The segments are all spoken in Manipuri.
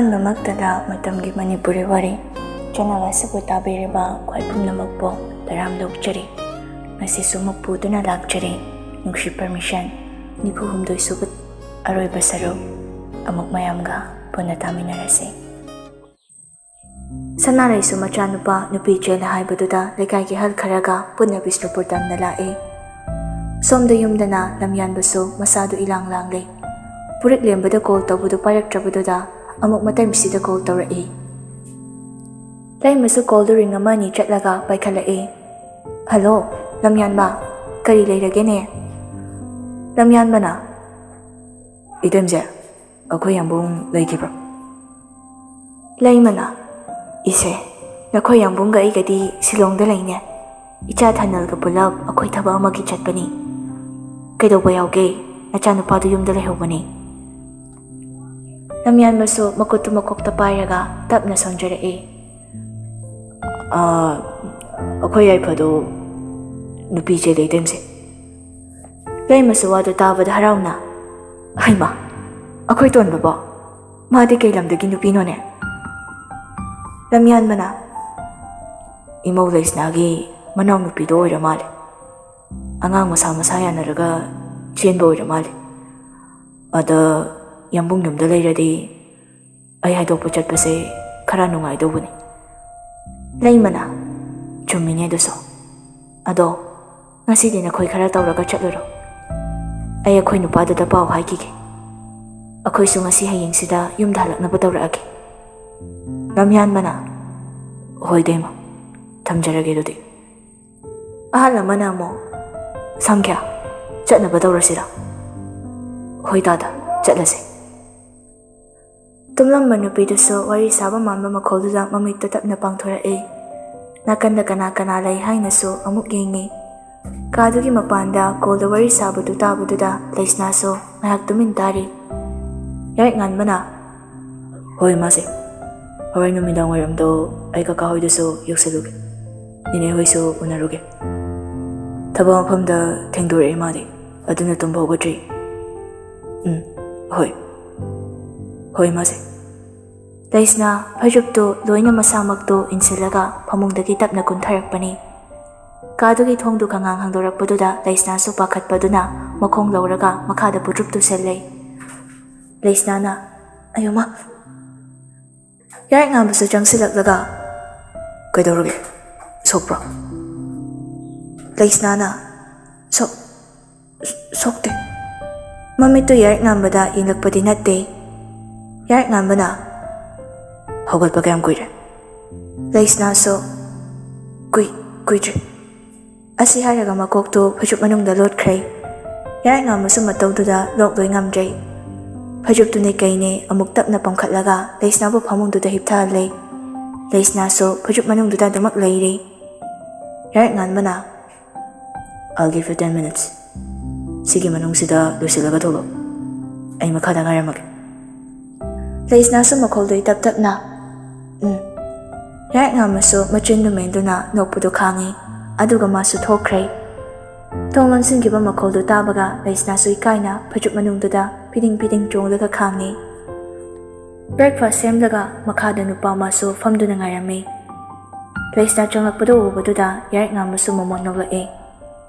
ꯑꯍꯥꯟꯕꯃꯛꯇꯗ ꯃꯇꯝꯒꯤ ꯃꯅꯤꯄꯨꯔꯤ ꯋꯥꯔꯤ ꯆꯦꯅꯦꯜ ꯑꯁꯤꯕꯨ ꯇꯥꯕꯤꯔꯤꯕ ꯈ꯭ꯋꯥꯏ ꯄꯨꯝꯅꯃꯛꯄꯨ ꯇꯔꯥꯝꯅ ꯑꯣꯛꯆꯔꯤ. ꯉꯁꯤꯁꯨ ꯑꯃꯨꯛ ꯄꯨꯗꯨꯅ ꯂꯥꯛꯆꯔꯤ ꯅꯨꯡꯁꯤ ꯄꯔꯃꯤꯁꯟ 94 ꯁꯨꯕ ꯑꯔꯣꯏꯕ ꯁꯔꯨꯛ ꯑꯃꯨꯛ ꯃꯌꯥꯝꯒ ꯄꯨꯟꯅ ꯇꯥꯃꯤꯟꯅꯔꯁꯤ. ꯁꯅꯥꯔꯩꯁꯨ ꯃꯆꯥꯅꯨꯄꯥ ꯅꯨꯄꯤ ꯆꯦꯜꯂꯦ ꯍꯥꯏꯕꯗꯨꯗ ꯂꯩꯀꯥꯏꯒꯤ ꯑꯍꯜ ꯈꯔꯒ ꯄꯨꯟꯅ ꯕꯤꯁꯅꯨꯄꯨꯔ ꯇꯝꯅ ꯂꯥꯛꯏ. ꯁꯣꯝꯗ ꯌꯨꯝꯗꯅ ꯂꯝꯌꯥꯟꯕꯁꯨ ꯃꯁꯥꯗꯨ ꯏꯂꯥꯡ ꯂꯥꯡꯂꯤ. ꯄꯨꯔꯤꯛ ꯂꯦꯝꯕꯗ ꯀꯣꯜ ꯇꯧꯕꯗꯨ ꯄꯥꯏꯔꯛꯇ꯭ꯔꯕꯗꯨꯗ ꯑꯃꯨꯛ ꯃꯇꯩꯁꯤꯗ ꯀꯣꯜ ꯇꯧꯔꯛꯏ. ꯂꯩꯃꯁꯨ ꯀꯣꯜꯗꯨ ꯔꯤꯡ ꯑꯃ ꯑꯅꯤ ꯆꯠꯂꯒ ꯄꯥꯏꯈꯠꯂꯛꯏ. ꯍꯜꯂꯣ ꯂꯝꯌꯥꯟꯕ, ꯀꯔꯤ ꯂꯩꯔꯒꯦꯅꯦ? ꯂꯝꯌꯥꯟꯕꯅ, ꯏꯇꯦꯝꯁꯦ, ꯑꯩꯈꯣꯏ ꯌꯥꯝꯕꯨꯡ ꯂꯩꯈꯤꯕ꯭ꯔꯣ? ꯂꯩꯃꯅ, ꯏꯁꯦ, ꯅꯈꯣꯏ ꯌꯥꯝꯕꯨꯡꯒ ꯑꯩꯒꯗꯤ ꯁꯤꯂꯣꯡꯗ ꯂꯩꯅꯦ. ꯏꯆꯥ ꯊꯅꯜꯒ ꯄꯨꯂꯞ ꯑꯩꯈꯣꯏ ꯊꯕꯛ ꯑꯃꯒꯤ ꯆꯠꯄꯅꯤ. ꯀꯩꯗꯧꯕ ꯌꯥꯎꯒꯦ? ꯅꯆꯥꯅꯨꯄꯥꯗꯨ ꯌꯨꯝꯗ ꯂꯩꯍꯧꯕꯅꯤ. ꯂꯝꯌꯥꯟꯕꯁꯨ ꯃꯈꯨꯠꯇꯨ ꯃꯀꯣꯛꯇ ꯄꯥꯏꯔꯒ ꯇꯞꯅ ꯁꯣꯟꯖꯔꯛꯏ. ꯑꯩꯈꯣꯏ ꯌꯥꯏꯐꯗꯨ ꯅꯨꯄꯤ ꯆꯦꯜꯂꯦ ꯏꯇꯦꯝꯁꯦ. ꯂꯩꯃꯁꯨ ꯋꯥꯗꯨ ꯇꯥꯕꯗ ꯍꯔꯥꯎꯅ, ꯍꯩꯃꯥ, ꯑꯩꯈꯣꯏ ꯇꯣꯟꯕꯕꯣ? ꯃꯥꯗꯤ ꯀꯩ ꯂꯝꯗꯒꯤ ꯅꯨꯄꯤꯅꯣꯅꯦ? ꯂꯝꯌꯥꯟꯕꯅ, ꯏꯃꯧ ꯂꯩꯁꯅꯥꯒꯤ ꯃꯅꯥꯎꯅꯨꯄꯤꯗꯣ ꯑꯣꯏꯔ ꯃꯥꯜꯂꯦ. ꯑꯉꯥꯡ ꯃꯁꯥ ꯃꯁꯥ ꯌꯥꯅꯔꯒ ꯆꯦꯟꯕ ꯑꯣꯏꯔ ꯃꯥꯜꯂꯦ. ꯑꯗ ꯌꯥꯝꯕꯨꯡ ꯌꯨꯝꯗ ꯂꯩꯔꯗꯤ ꯑꯩ ꯍꯥꯏꯗꯣꯛꯄ ꯆꯠꯄꯁꯦ ꯈꯔ ꯅꯨꯡꯉꯥꯏꯗꯧꯕꯅꯤ. ꯂꯩꯃꯅ, ꯆꯨꯝꯃꯤꯅꯦ ꯑꯗꯨꯁꯨ. ꯑꯗꯣ ꯉꯁꯤꯗꯤ ꯅꯈꯣꯏ ꯈꯔ ꯇꯧꯔꯒ ꯆꯠꯂꯨꯔꯣ. ꯑꯩ ꯑꯩꯈꯣꯏ ꯅꯨꯄꯥꯗꯨꯗ ꯄꯥꯎ ꯍꯥꯏꯈꯤꯒꯦ. ꯑꯩꯈꯣꯏꯁꯨ ꯉꯁꯤ ꯍꯌꯦꯡꯁꯤꯗ ꯌꯨꯝꯗ ꯍꯜꯂꯛꯅꯕ ꯇꯧꯔꯛꯑꯒꯦ. ꯂꯝꯌꯥꯟꯕꯅ, ꯍꯣꯏ ꯗꯩꯃ, ꯊꯝꯖꯔꯒꯦ ꯑꯗꯨꯗꯤ. ꯑꯍꯜ ꯑꯃꯅ ꯑꯃꯨꯛ, ꯁꯪꯈ꯭ꯌꯥ, ꯆꯠꯅꯕ ꯇꯧꯔꯁꯤꯔ? ꯍꯣꯏ ꯗꯥꯗꯥ, ꯆꯠꯂꯁꯦ. ꯇꯨꯝꯂꯝꯕ ꯅꯨꯄꯤꯗꯨꯁꯨ ꯋꯥꯔꯤ ꯁꯥꯕ ꯃꯥꯟꯕ ꯃꯈꯣꯜꯗꯨꯗ ꯃꯃꯤꯠꯇꯨ ꯇꯞꯅ ꯄꯥꯡꯊꯣꯔꯛꯏ. ꯅꯥꯀꯟꯗ ꯀꯅꯥ ꯀꯅꯥ ꯂꯩ ꯍꯥꯏꯅꯁꯨ ꯑꯃꯨꯛ ꯌꯦꯡꯉꯤ. ꯀꯥꯗꯨꯒꯤ ꯃꯄꯥꯟꯗ ꯀꯣꯜꯗ ꯋꯥꯔꯤ ꯁꯥꯕꯗꯨ ꯇꯥꯕꯗꯨꯗ ꯂꯩꯁꯅꯥꯁꯨ ꯉꯥꯏꯍꯥꯛ ꯇꯨꯃꯤꯟ ꯇꯥꯔꯤ. ꯌꯥꯔꯤꯛ ꯉꯥꯟꯕꯅ, ꯍꯣꯏ ꯃꯥꯁꯦ, ꯍꯣꯔꯦꯟ ꯅꯨꯃꯤꯗꯥꯡ ꯋꯥꯏꯔꯝꯗꯣ ꯑꯩ ꯀꯀꯥ ꯍꯣꯏꯗꯁꯨ ꯌꯧꯁꯜꯂꯨꯒꯦ. ꯅꯦꯅꯦ ꯍꯣꯏꯁꯨ ꯎꯅꯔꯨꯒꯦ. ꯊꯕꯛ ꯃꯐꯝꯗ ꯊꯦꯡꯗꯣꯔꯛꯑꯦ ꯃꯥꯗꯤ, ꯑꯗꯨꯅ ꯇꯨꯝꯕ ꯍꯧꯒꯠꯇ꯭ꯔꯤ. ꯍꯣꯏ. ꯍꯣꯏ ꯃꯥꯁꯦ. ꯂꯩꯁꯅꯥ ꯐꯩꯖꯨꯞꯇꯨ ꯂꯣꯏꯅ ꯃꯁꯥꯃꯛꯇꯨ ꯏꯟꯁꯤꯜꯂꯒ ꯐꯃꯨꯡꯗꯒꯤ ꯇꯞꯅ ꯀꯨꯝꯊꯔꯛꯄꯅꯤ. ꯀꯥꯗꯨꯒꯤ ꯊꯣꯡꯗꯨ ꯈꯪꯍꯥꯡ ꯍꯥꯡꯗꯣꯔꯛꯄꯗꯨꯗ ꯂꯩꯁꯅꯥꯁꯨ ꯄꯥꯈꯠꯄꯗꯨꯅ ꯃꯈꯣꯡ ꯂꯧꯔꯒ ꯃꯈꯥꯗ ꯄꯨꯗ꯭ꯔꯨꯞ ꯇꯨꯁꯜꯂꯩ. ꯂꯩꯁꯅꯥꯅ, ꯑꯌꯣꯃꯥ. ꯌꯥꯔꯤꯛ ꯉꯥꯟꯕꯁꯨ ꯆꯪꯁꯤꯜꯂꯛꯂꯒ, ꯀꯩꯗꯧꯔꯒꯦ? ꯁꯣꯛꯄ꯭ꯔꯣ? ꯂꯩꯁꯅꯥꯅ, ꯁꯣꯛꯇꯦ. ꯃꯃꯤꯠꯇꯨ ꯌꯥꯔꯤꯛ ꯉꯥꯟꯕꯗ ꯌꯦꯡꯂꯛꯄꯗꯤ ꯅꯠꯇꯦ. ꯌꯥꯔꯤꯛ ꯉꯥꯟꯕꯅ, ꯍꯧꯒꯠꯄ ꯀꯌꯥꯝ ꯀꯨꯏꯔꯦ? ꯂꯩꯁꯅꯥꯁꯨ, ꯀꯨꯏꯗ꯭ꯔꯤ. ꯑꯁꯤ ꯍꯥꯏꯔꯒ ꯃꯀꯣꯛꯇꯨ ꯐꯩꯖꯨꯞ ꯃꯅꯨꯡꯗ ꯂꯣꯠꯈ꯭ꯔꯦ. ꯌꯥꯔꯤꯛ ꯉꯥꯟꯕꯁꯨ ꯃꯇꯧꯗꯨꯗ ꯂꯣꯛꯂꯣꯏ ꯉꯝꯗ꯭ꯔꯦ. ꯐꯩꯖꯨꯞꯇꯨꯅꯦ ꯀꯩꯅꯦ ꯑꯃꯨꯛ ꯇꯞꯅ ꯄꯝꯈꯠꯂꯒ ꯂꯩꯁꯅꯥꯕꯨ ꯐꯃꯨꯡꯗꯨꯗ ꯍꯤꯞꯊꯍꯜꯂꯦ. ꯂꯩꯁꯅꯥꯁꯨ ꯐꯩꯖꯨꯞ ꯃꯅꯨꯡꯗꯨꯗ ꯑꯗꯨꯃꯛ ꯂꯩꯔꯤ. ꯌꯥꯔꯤꯛ ꯉꯥꯟꯕꯅ, I'll give you 10 minutes. ꯁꯤꯒꯤ ꯃꯅꯨꯡꯁꯤꯗ ꯂꯣꯏꯁꯤꯜꯂꯒ ꯊꯣꯛꯂꯛꯑꯣ. ꯑꯩ ꯃꯈꯥꯗ ꯉꯥꯏꯔꯝꯃꯒꯦ. ꯂꯩꯁꯅꯥꯁꯨ ꯃꯈꯣꯜꯗꯨ ꯇꯞ ꯇꯞꯅ, ꯌꯥꯔꯤꯛ ꯉꯥꯟꯕꯁꯨ ꯃꯆꯤꯟꯗꯨ ꯃꯦꯟꯗꯨꯅ ꯅꯣꯛꯄꯗꯨ ꯈꯥꯡꯉꯤ. ꯑꯗꯨꯒ ꯃꯥꯁꯨ ꯊꯣꯛꯈ꯭ꯔꯦ. ꯊꯣꯡ ꯂꯣꯟꯁꯤꯟꯈꯤꯕ ꯃꯈꯣꯜꯗꯨ ꯇꯥꯕꯒ ꯂꯩꯁꯅꯥꯁꯨ ꯏꯀꯥꯏꯅ ꯐꯩꯖꯨꯞ ꯃꯅꯨꯡꯗꯨꯗ ꯐꯤꯗꯤꯡ ꯐꯤꯗꯤꯡ ꯆꯣꯡꯂꯒ ꯈꯥꯡꯉꯤ. ꯕ꯭ꯔꯦꯛꯐꯥꯁ ꯁꯦꯝꯂꯒ ꯃꯈꯥꯗ ꯅꯨꯄꯥ ꯑꯃꯁꯨ ꯐꯝꯗꯨꯅ ꯉꯥꯏꯔꯝꯃꯤ. ꯂꯩꯁꯅꯥ ꯆꯪꯂꯛꯄꯗꯨ ꯎꯕꯗꯨꯗ ꯌꯥꯔꯤꯛ ꯉꯥꯟꯕꯁꯨ ꯃꯃꯣꯠ ꯅꯣꯛꯂꯛꯏ.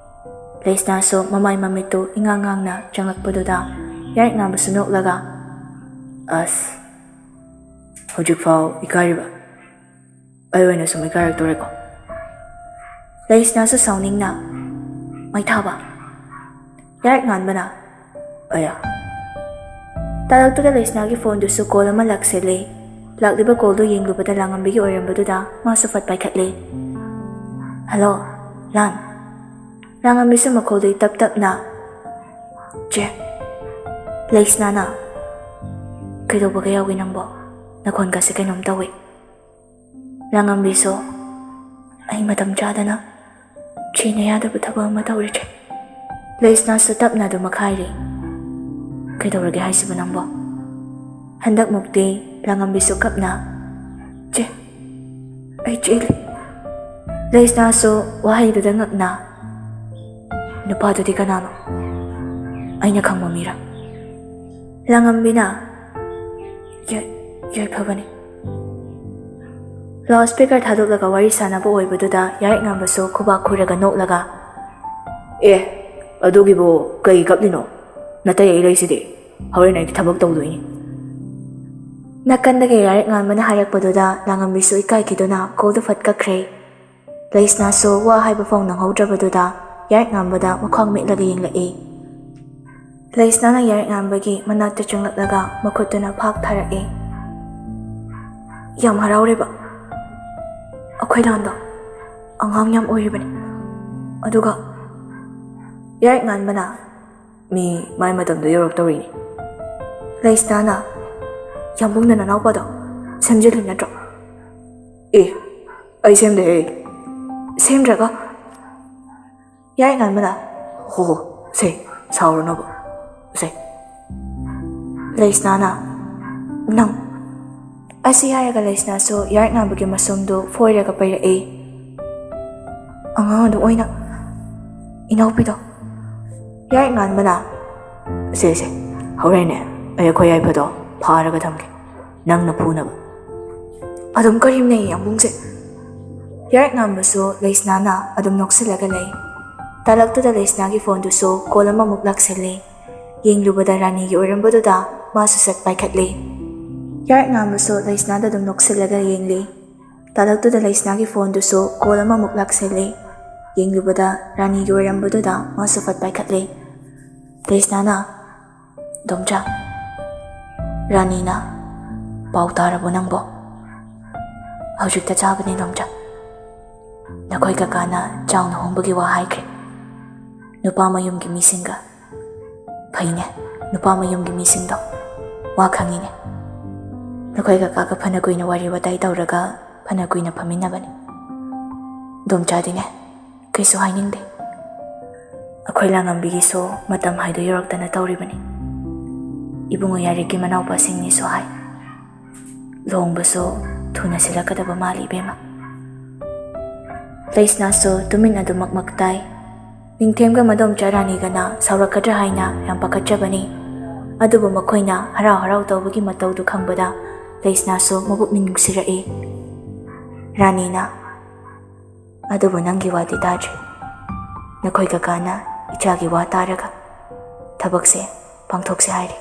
ꯂꯩꯁꯅꯥꯁꯨ ꯃꯃꯥꯏ ꯃꯃꯤꯠꯇꯨ ꯏꯉꯥꯡ ꯉꯥꯡꯅ ꯆꯪꯂꯛꯄꯗꯨꯗ ꯌꯥꯔꯤꯛ ꯉꯥꯟꯕꯁꯨ ꯅꯣꯛꯂꯒ, ꯑꯁ, ꯍꯧꯖꯤꯛꯐꯥꯎ ꯏꯀꯥꯏꯔꯤꯕ? ꯑꯩ ꯑꯣꯏꯅ ꯁꯨꯝ ꯏꯀꯥꯏꯔꯛꯇꯣꯔꯦꯀꯣ. ꯂꯩꯁꯅꯥꯁꯨ ꯁꯥꯎꯅꯤꯡꯅ, ꯃꯩꯊꯥꯕ. ꯌꯥꯔꯤꯛ ꯉꯥꯟꯕꯅ, ꯑꯌꯥ. ꯇꯥꯂꯛꯇꯨꯗ ꯂꯩꯁꯅꯥꯒꯤ ꯐꯣꯟꯗꯨꯁꯨ ꯀꯣꯜ ꯑꯃ ꯂꯥꯛꯁꯤꯜꯂꯤ. ꯂꯥꯛꯂꯤꯕ ꯀꯣꯜꯗꯨ ꯌꯦꯡꯂꯨꯕꯗ ꯂꯥꯡꯉꯝꯕꯤꯒꯤ ꯑꯣꯏꯔꯝꯕꯗꯨꯗ ꯃꯥꯁꯨ ꯐꯠ ꯄꯥꯏꯈꯠꯂꯤ. ꯍꯜꯂꯣ, ꯂꯥꯟ. ꯂꯥꯡꯉꯝꯕꯤꯁꯨ ꯃꯈꯣꯜꯗꯨ ꯇꯞ ꯇꯞꯅ, ꯆꯦ. ꯂꯩꯁꯅꯥꯅ, ꯀꯩꯗꯧꯕꯒ ꯌꯥꯎꯒꯦ ꯅꯪꯕꯣ? ꯅꯈꯣꯟꯒꯁꯦ ꯀꯩꯅꯣꯝ ꯇꯧꯏ. ꯂꯥꯡꯉꯝꯕꯤꯁꯨ, ꯑꯩ ꯃꯇꯝ ꯆꯥꯗꯅ ꯆꯦꯅ ꯌꯥꯗꯕ ꯊꯕꯛ ꯑꯃ ꯇꯧꯔꯤꯆꯦ. ꯂꯩꯁꯅꯥꯁꯨ ꯇꯞꯅ ꯑꯗꯨ ꯃꯈꯥꯏꯔꯤ. ꯀꯩꯗꯧꯔꯒꯦ ꯍꯥꯏꯁꯤꯕ ꯅꯪꯕꯣ? ꯍꯟꯗꯛꯃꯨꯛꯇꯤ ꯂꯥꯡꯉꯝꯕꯤꯁꯨ ꯀꯞꯅ, ꯆꯦ, ꯑꯩ ꯆꯦꯜꯂꯤ. ꯂꯩꯁꯅꯥꯁꯨ ꯋꯥꯍꯩꯗꯨꯗ ꯉꯛꯅ, ꯅꯨꯄꯥꯗꯨꯗꯤ ꯀꯅꯥꯅꯣ? ꯑꯩꯅ ꯈꯪꯕ ꯃꯤꯔꯥ? ꯂꯥꯡꯉꯝꯕꯤꯅ, ꯌꯥꯏꯐꯕꯅꯤ꯫ ꯂꯥꯎꯗ ꯁ꯭ꯄꯤꯀꯔ ꯊꯥꯗꯣꯛꯂꯒ ꯋꯥꯔꯤ ꯁꯥꯟꯅꯕ ꯑꯣꯏꯕꯗꯨꯗ ꯌꯥꯔꯤꯛꯉꯥꯟꯕꯁꯨ ꯈꯨꯕꯥꯛ ꯈꯨꯔꯒ ꯅꯣꯛꯂꯒ ꯑꯗꯨꯒꯤꯕꯨ ꯀꯩ ꯀꯞꯂꯤꯅꯣ? ꯅꯇꯩ ꯑꯩ ꯂꯩꯁꯤꯗꯤ, ꯍꯣꯔꯦꯟ ꯑꯩꯗꯤ ꯊꯕꯛ ꯇꯧꯗꯣꯏꯅꯤ꯫ ꯅꯥꯀꯟꯗꯒꯤ ꯌꯥꯔꯤꯛꯉꯥꯟꯕꯅ ꯍꯥꯏꯔꯛꯄꯗꯨꯗ ꯂꯥꯡꯉꯝꯕꯤꯁꯨ ꯏꯀꯥꯏꯈꯤꯗꯨꯅ ꯀꯣꯜꯗꯨ ꯐꯠ ꯀꯛꯈ꯭ꯔꯦ꯫ ꯂꯩꯁꯅꯥꯁꯨ ꯋꯥ ꯍꯥꯏꯕ ꯐꯥꯎ ꯅꯪꯍꯧꯗ꯭ꯔꯕꯗꯨꯗ ꯌꯥꯔꯤꯛꯉꯥꯟꯕꯗ ꯃꯈ꯭ꯋꯥꯡ ꯃꯦꯠꯂꯒ ꯌꯦꯡꯂꯛꯏ꯫ ꯂꯩꯁꯅꯥꯅ ꯌꯥꯔꯤꯛꯉꯥꯟꯕꯒꯤ ꯃꯅꯥꯛꯇ ꯆꯪꯂꯛꯂꯒ ꯃꯈꯨꯠꯇꯨꯅ ꯐꯥꯛ ꯊꯥꯔꯛꯏ꯫ ꯌꯥꯝ ꯍꯔꯥꯎꯔꯦꯕ꯫ ꯑꯩꯈꯣꯏ ꯂꯥꯟꯗꯣ ꯑꯉꯥꯡ ꯌꯥꯝ ꯑꯣꯏꯔꯤꯕꯅꯤ꯫ ꯑꯗꯨꯒ ꯌꯥꯔꯤꯛꯉꯥꯟꯕꯅ ꯃꯤ ꯃꯥꯏ ꯃꯇꯝꯗꯣ ꯌꯧꯔꯛꯇꯧꯔꯤꯅꯤ꯫ ꯂꯩꯁꯅꯥꯅ ꯌꯥꯝꯕꯨꯡꯅ ꯅꯅꯥꯎꯄꯥꯗꯣ ꯁꯦꯝꯖꯤꯜꯂꯤ ꯅꯠꯇ꯭ꯔꯣ? ꯑꯩ ꯁꯦꯝꯗꯦꯍꯦ꯫ ꯁꯦꯝꯗ꯭ꯔꯒ? ꯌꯥꯔꯤꯛꯉꯥꯟꯕꯅ ꯍꯣ ꯁꯦ, ꯁꯥꯎꯔꯅꯣꯕ ꯁꯦ꯫ ꯂꯩꯁꯅꯥꯅ ꯅꯪ꯫ ꯑꯁꯤ ꯍꯥꯏꯔꯒ ꯂꯩꯁꯅꯥꯁꯨ ꯌꯥꯔꯤꯛꯉꯥꯟꯕꯒꯤ ꯃꯁꯨꯝꯗꯨ ꯐꯣꯏꯔꯒ ꯄꯩꯔꯛꯏ꯫ ꯑꯉꯥꯡ ꯑꯗꯨ ꯑꯣꯏꯅ ꯏꯅꯥꯎꯄꯤꯗꯣ꯫ ꯌꯥꯔꯤꯛꯉꯥꯟꯕꯅ ꯁꯦ, ꯍꯣꯔꯦꯟꯅꯦ ꯑꯩꯈꯣꯏ ꯌꯥꯏꯐꯗꯣ ꯐꯥꯔꯒ ꯊꯝꯒꯦ, ꯅꯪꯅ ꯐꯨꯅꯕ꯫ ꯑꯗꯨꯝ ꯀꯔꯤꯝꯅꯩ ꯌꯥꯝꯕꯨꯡꯁꯦ꯫ ꯌꯥꯔꯤꯛꯉꯥꯟꯕꯁꯨ ꯂꯩꯁꯅꯥꯅ ꯑꯗꯨꯝ ꯅꯣꯛꯁꯤꯜꯂꯒ ꯂꯩ꯫ ꯇꯥꯂꯛꯇꯨꯗ ꯂꯩꯁꯅꯥꯒꯤ ꯐꯣꯟꯗꯨꯁꯨ ꯀꯣꯜ ꯑꯃꯃꯨꯛ ꯂꯥꯛꯁꯤꯜꯂꯤ꯫ ꯌꯦꯡꯂꯨꯕꯗ ꯔꯥꯅꯤꯒꯤ ꯑꯣꯏꯔꯝꯕꯗꯨꯗ ꯃꯥꯁꯨ ꯁꯠ ꯄꯥꯏꯈꯠꯂꯤ꯫ ꯌꯥꯔꯤꯛꯉꯥꯟꯕꯁꯨ ꯂꯩꯁꯅꯥꯗ ꯑꯗꯨꯝ ꯅꯣꯛꯁꯤꯜꯂꯒ ꯌꯦꯡꯂꯤ꯫ ꯇꯥꯂꯛꯇꯨꯗ ꯂꯩꯁꯅꯥꯒꯤ ꯐꯣꯟꯗꯨꯁꯨ ꯀꯣꯜ ꯑꯃꯃꯨꯛ ꯂꯥꯛꯁꯤꯜꯂꯤ꯫ ꯌꯦꯡꯂꯨꯕꯗ ꯔꯥꯅꯤꯒꯤ ꯑꯣꯏꯔꯝꯕꯗꯨꯗ ꯃꯥꯁꯨ ꯐꯠ ꯄꯥꯏꯈꯠꯂꯤ꯫ ꯂꯩꯁꯅꯥꯅ ꯗꯣꯝꯆꯥ, ꯔꯥꯅꯤꯅ ꯄꯥꯎ ꯇꯥꯔꯕꯣ ꯅꯪꯕꯣ? ꯍꯧꯖꯤꯛꯇ ꯆꯥꯕꯅꯤ ꯗꯣꯝꯆꯥ꯫ ꯅꯈꯣꯏ ꯀꯀꯥꯅ ꯆꯥꯎꯅ ꯍꯣꯡꯕꯒꯤ ꯋꯥ ꯍꯥꯏꯈ꯭ꯔꯦ ꯅꯨꯄꯥ ꯃꯌꯨꯝꯒꯤ ꯃꯤꯁꯤꯡꯒ꯫ ꯐꯩꯅꯦ ꯅꯨꯄꯥ ꯃꯌꯨꯝꯒꯤ ꯃꯤꯁꯤꯡꯗꯣ, ꯋꯥ ꯈꯪꯉꯤꯅꯦ꯫ ꯅꯈꯣꯏ ꯀꯀꯥꯒ ꯐꯅ ꯀꯨꯏꯅ ꯋꯥꯔꯤ ꯋꯥꯇꯥꯏ ꯇꯧꯔꯒ ꯐꯅ ꯀꯨꯏꯅ ꯐꯝꯃꯤꯟꯅꯕꯅꯤ꯫ ꯗꯣꯝꯆꯥꯗꯤꯅꯦ ꯀꯩꯁꯨ ꯍꯥꯏꯅꯤꯡꯗꯦ꯫ ꯑꯩꯈꯣꯏ ꯂꯥꯡꯉꯝꯕꯤꯒꯤꯁꯨ ꯃꯇꯝ ꯍꯥꯏꯗꯣ ꯌꯧꯔꯛꯇꯅ ꯇꯧꯔꯤꯕꯅꯤ꯫ ꯏꯕꯨꯡꯉꯣ ꯌꯥꯔꯤꯛꯀꯤ ꯃꯅꯥꯎꯄꯥꯁꯤꯡꯅꯤꯁꯨ ꯍꯥꯏ꯫ ꯂꯨꯍꯣꯡꯕꯁꯨ ꯊꯨꯅ ꯁꯤꯜꯂꯛꯀꯗꯕ ꯃꯥꯜꯂꯤ ꯏꯕꯦꯝꯃ꯫ ꯂꯩꯁꯅꯥꯁꯨ ꯇꯨꯃꯤꯟ ꯑꯗꯨꯃꯛ ꯇꯥꯏ꯫ ꯅꯤꯡꯊꯦꯝꯒ ꯃꯗꯣꯝꯆꯥ ꯔꯥꯅꯤꯒꯅ ꯁꯥꯎꯔꯛꯀꯗ꯭ꯔꯥ ꯍꯥꯏꯅ ꯌꯥꯝ ꯄꯥꯈꯠꯆꯕꯅꯤ꯫ ꯑꯗꯨꯕꯨ ꯃꯈꯣꯏꯅ ꯍꯔꯥꯎ ꯍꯔꯥꯎ ꯇꯧꯕꯒꯤ ꯃꯇꯧꯗꯨ ꯈꯪꯕꯗ ꯂꯩꯁꯅꯥꯁꯨ ꯃꯕꯨꯛꯅꯤꯡ ꯅꯨꯡꯁꯤꯔꯛꯏ꯫ ꯔꯥꯅꯤꯅ ꯑꯗꯨꯕꯨ ꯅꯪꯒꯤ ꯋꯥꯗꯤ ꯇꯥꯗ꯭ꯔꯤ꯫ ꯅꯈꯣꯏ ꯀꯀꯥꯅ ꯏꯆꯥꯒꯤ ꯋꯥ ꯇꯥꯔꯒ ꯊꯕꯛꯁꯦ ꯄꯥꯡꯊꯣꯛꯁꯦ ꯍꯥꯏꯔꯤ꯫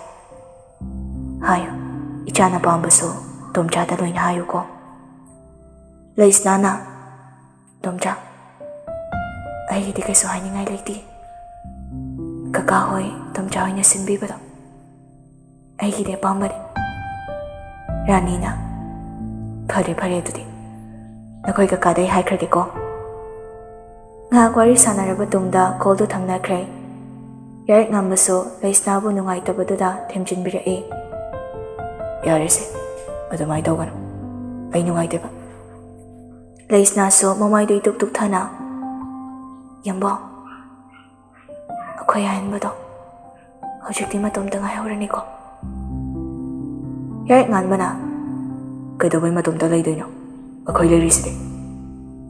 ꯍꯥꯏꯌꯨ, ꯏꯆꯥꯅ ꯄꯥꯝꯕꯁꯨ ꯗꯣꯝꯆꯥꯗ ꯂꯣꯏꯅ ꯍꯥꯏꯌꯨꯀꯣ꯫ ꯂꯩꯁꯅꯥꯅ ꯗꯣꯝꯆꯥ, ꯑꯩꯒꯤꯗꯤ ꯀꯩꯁꯨ ꯍꯥꯏꯅꯤꯡꯉꯥꯏ ꯂꯩꯇꯦ꯫ ꯀꯀꯥ ꯍꯣꯏ ꯗꯣꯝꯆꯥ ꯍꯣꯏꯅ ꯁꯤꯟꯕꯤꯕꯗꯣ ꯑꯩꯒꯤꯗꯤ ꯑꯄꯥꯝꯕꯅꯤ꯫ ꯔꯥꯅꯤꯅ ꯐꯔꯦ ꯑꯗꯨꯗꯤ ꯅꯈꯣꯏ ꯀꯀꯥꯗ ꯑꯩ ꯍꯥꯏꯈ꯭ꯔꯒꯦꯀꯣ꯫ ꯉꯥꯏꯍꯥꯛ ꯋꯥꯔꯤ ꯁꯥꯟꯅꯔꯕ ꯇꯨꯡꯗ ꯀꯣꯜꯗꯨ ꯊꯝꯅꯈ꯭ꯔꯦ꯫ ꯌꯥꯔꯤꯛꯉꯥꯟꯕꯁꯨ ꯂꯩꯁꯅꯥꯕꯨ ꯅꯨꯡꯉꯥꯏꯇꯕꯗꯨꯗ ꯊꯦꯝꯖꯤꯟꯕꯤꯔꯛꯏ꯫ ꯌꯥꯔꯦꯁꯦ, ꯑꯗꯨꯃꯥꯏꯅ ꯇꯧꯒꯅꯨ, ꯑꯩ ꯅꯨꯡꯉꯥꯏꯇꯦꯕ꯫ ꯂꯩꯁꯅꯥꯁꯨ ꯃꯃꯥꯏꯗꯨ ꯏꯇꯨꯛ ꯇꯨꯛꯊꯅ ꯌꯥꯝꯕꯣ, ꯑꯩꯈꯣꯏ ꯌꯥꯍꯟꯕꯗꯣ ꯍꯧꯖꯤꯛꯇꯤ ꯃꯇꯣꯝꯇ ꯉꯥꯏꯍꯧꯔꯅꯤꯀꯣ꯫ ꯌꯥꯔꯤꯛꯉꯥꯟꯕꯅ ꯀꯩꯗꯧꯕꯩ ꯃꯇꯣꯝꯇ ꯂꯩꯗꯣꯏꯅꯣ? ꯑꯩꯈꯣꯏ ꯂꯩꯔꯤꯁꯤꯗꯤ,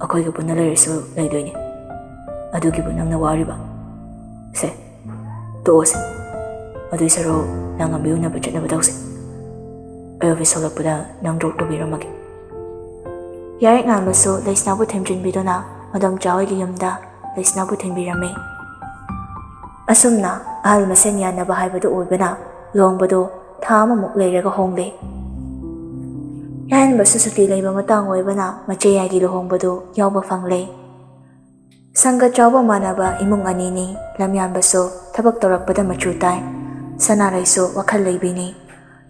ꯑꯩꯈꯣꯏꯒ ꯄꯨꯟꯅ ꯂꯩꯔꯁꯨ ꯂꯩꯗꯣꯏꯅꯤ꯫ ꯑꯗꯨꯒꯤꯕꯨ ꯅꯪꯅ ꯋꯥꯔꯤꯕ? ꯁꯦ, ꯇꯣꯛꯑꯁꯦ꯫ ꯑꯗꯨꯏ ꯁꯔꯨꯛ ꯂꯥꯡꯉꯝꯕꯤ ꯎꯅꯕ ꯆꯠꯅꯕ ꯇꯧꯁꯦ꯫ ꯑꯩ ꯑꯣꯐꯤꯁ ꯊꯣꯛꯂꯛꯄꯗ ꯅꯪ ꯗ꯭ꯔꯣꯞ ꯇꯧꯕꯤꯔꯝꯃꯒꯦ꯫ ꯌꯥꯔꯤꯛꯉꯥꯟꯕꯁꯨ ꯂꯩꯁꯅꯥꯕꯨ ꯊꯦꯝꯖꯤꯟꯕꯤꯗꯨꯅ ꯃꯗꯣꯝꯆꯥ ꯍꯣꯏꯒꯤ ꯌꯨꯝꯗ ꯂꯩꯁꯅꯥꯕꯨ ꯊꯤꯟꯕꯤꯔꯝꯃꯤ꯫ ꯑꯁꯨꯝꯅ ꯑꯍꯜ ꯃꯁꯦꯟ ꯌꯥꯅꯕ ꯍꯥꯏꯕꯗꯨ ꯑꯣꯏꯕꯅ ꯂꯨꯍꯣꯡꯕꯗꯨ ꯊꯥ ꯑꯃꯃꯨꯛ ꯂꯩꯔꯒ ꯍꯣꯡꯂꯤ꯫ ꯌꯥꯍꯟꯕꯁꯨ ꯁꯨꯇꯤ ꯂꯩꯕ ꯃꯇꯥꯡ ꯑꯣꯏꯕꯅ ꯃꯆꯦꯌꯥꯏꯒꯤ ꯂꯨꯍꯣꯡꯕꯗꯨ ꯌꯥꯎꯕ ꯐꯪꯂꯦ꯫ ꯁꯪꯒ ꯆꯥꯎꯕ ꯃꯥꯟꯅꯕ ꯏꯃꯨꯡ ꯑꯅꯤꯅꯤ꯫ ꯂꯝꯌꯥꯟꯕꯁꯨ ꯊꯕꯛ ꯇꯧꯔꯛꯄꯗ ꯃꯆꯨ ꯇꯥꯏ꯫ ꯁꯅꯥꯔꯩꯁꯨ ꯋꯥꯈꯜ ꯂꯩꯕꯤꯅꯤ꯫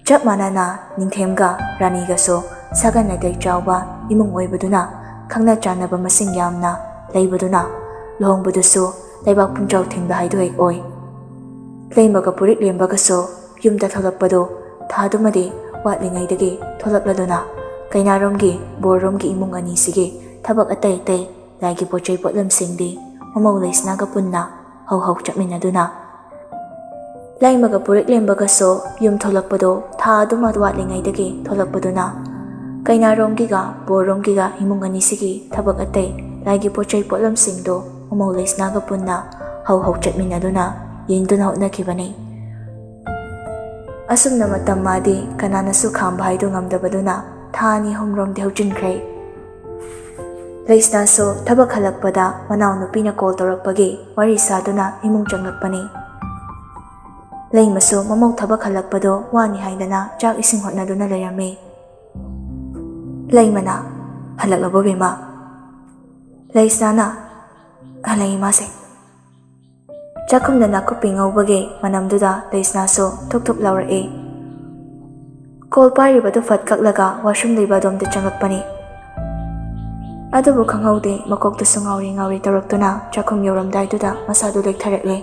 ꯆꯞ ꯃꯥꯟꯅꯅ ꯅꯤꯡꯊꯦꯝꯒ ꯔꯥꯅꯤꯒꯁꯨ ꯁꯥꯒꯩ ꯅꯥꯇꯩ ꯆꯥꯎꯕ ꯏꯃꯨꯡ ꯑꯣꯏꯕꯗꯨꯅ ꯈꯪꯅ ꯆꯥꯟꯅꯕ ꯃꯁꯤꯡ ꯌꯥꯝꯅ ꯂꯩꯕꯗꯨꯅ ꯂꯨꯍꯣꯡꯕꯗꯨꯁꯨ ꯂꯩꯕꯥꯛ ꯄꯨꯝꯖꯥꯎ ꯊꯤꯟꯕ ꯍꯥꯏꯗꯨ ꯍꯦꯛ ꯑꯣꯏ꯫ ꯂꯩꯃꯒ ꯄꯨꯔꯤꯛ ꯂꯦꯝꯕꯒꯁꯨ ꯌꯨꯝꯗ ꯊꯣꯛꯂꯛꯄꯗꯨ ꯊꯥꯗꯨꯃꯗꯤ ꯋꯥꯠꯂꯤꯉꯩꯗꯒꯤ ꯊꯣꯛꯂꯛꯂꯗꯨꯅ ꯀꯩꯅꯥꯔꯣꯝꯒꯤ ꯕꯣꯔꯔꯣꯝꯒꯤ ꯏꯃꯨꯡ ꯑꯅꯤꯁꯤꯒꯤ ꯊꯕꯛ ꯑꯇꯩ ꯂꯥꯏꯒꯤ ꯄꯣꯠꯆꯩ ꯄꯣꯠꯂꯝꯁꯤꯡꯗꯤ ꯃꯃꯧ ꯂꯩꯁꯅꯥꯒ ꯄꯨꯟꯅ ꯍꯧ ꯆꯠꯃꯤꯟꯅꯗꯨꯅ, ꯂꯩꯃꯒ ꯄꯨꯔꯤꯛ ꯂꯦꯝꯕꯒꯁꯨ ꯌꯨꯝ ꯊꯣꯛꯂꯛꯄꯗꯨ ꯊꯥ ꯑꯗꯨꯃ ꯋꯥꯠꯂꯤꯉꯩꯗꯒꯤ ꯊꯣꯛꯂꯛꯄꯗꯨꯅ ꯀꯩꯅꯥꯔꯣꯝꯒꯤꯒ ꯕꯣꯔꯔꯣꯝꯒꯤꯒ ꯏꯃꯨꯡ ꯑꯅꯤꯁꯤꯒꯤ ꯊꯕꯛ ꯑꯇꯩ ꯂꯥꯏꯒꯤ ꯄꯣꯠꯆꯩ ꯄꯣꯠꯂꯝꯁꯤꯡꯗꯨ ꯃꯃꯧ ꯂꯩꯁꯅꯥꯒ ꯄꯨꯟꯅ ꯍꯧ ꯆꯠꯃꯤꯟꯅꯗꯨꯅ ꯌꯦꯡꯗꯨꯅ ꯍꯣꯠꯅꯈꯤꯕꯅꯤ꯫ ꯑꯁꯨꯝꯅ ꯃꯇꯝ ꯃꯥꯗꯤ ꯀꯅꯥꯅꯁꯨ ꯈꯥꯝꯕ ꯍꯥꯏꯗꯨ ꯉꯝꯗꯕꯗꯨꯅ ꯊꯥ 2-3ꯔꯣꯝꯗꯤ ꯍꯧꯖꯤꯟꯈ꯭ꯔꯦ꯫ ꯂꯩꯁꯅꯥꯁꯨ ꯊꯕꯛ ꯍꯜꯂꯛꯄꯗ ꯃꯅꯥꯎꯅꯨꯄꯤꯅ ꯀꯣꯜ ꯇꯧꯔꯛꯄꯒꯤ ꯋꯥꯔꯤ ꯁꯥꯗꯨꯅ ꯏꯃꯨꯡ ꯆꯪꯂꯛꯄꯅꯤ꯫ ꯂꯩꯃꯁꯨ ꯃꯃꯧ ꯊꯕꯛ ꯍꯜꯂꯛꯄꯗꯣ ꯋꯥꯅꯤ ꯍꯥꯏꯗꯅ ꯆꯥꯛ ꯏꯁꯤꯡ ꯍꯣꯠꯅꯗꯨꯅ ꯂꯩꯔꯝꯃꯤ꯫ ꯂꯩꯃꯅ "ꯍꯜꯂꯛꯂꯕꯣ ꯕꯦꯝꯃ?" ꯂꯩꯁꯅꯥꯅ "ꯍꯜꯂꯛꯏ ꯃꯥꯁꯦ." ꯆꯥꯛꯈꯨꯝꯗ ꯅꯥꯀꯨꯞꯄꯤ ꯉꯧꯕꯒꯤ ꯃꯅꯝꯗꯨꯗ ꯂꯩꯁꯅꯥꯁꯨ ꯊꯨꯛ-ꯊꯨꯛ ꯂꯥꯎꯔꯛꯏ꯫ ꯀꯣꯜ ꯄꯥꯏꯔꯤꯕꯗꯨ ꯐꯠ ꯀꯛꯂꯒ ꯋꯥꯁꯔꯨꯝ ꯂꯩꯕ ꯑꯗꯣꯝꯗ ꯆꯪꯂꯛꯄꯅꯤ꯫ ꯑꯗꯨꯕꯨ ꯈꯪꯍꯧꯗꯦ ꯃꯀꯣꯛꯇꯨꯁꯨ ꯉꯥꯎꯔꯤ ꯇꯧꯔꯛꯇꯨꯅ ꯆꯥꯛꯈꯨꯝ ꯌꯧꯔꯝꯗꯥꯏꯗꯨꯗ ꯃꯁꯥꯗꯨ ꯂꯦꯛꯊꯔꯛꯂꯦ꯫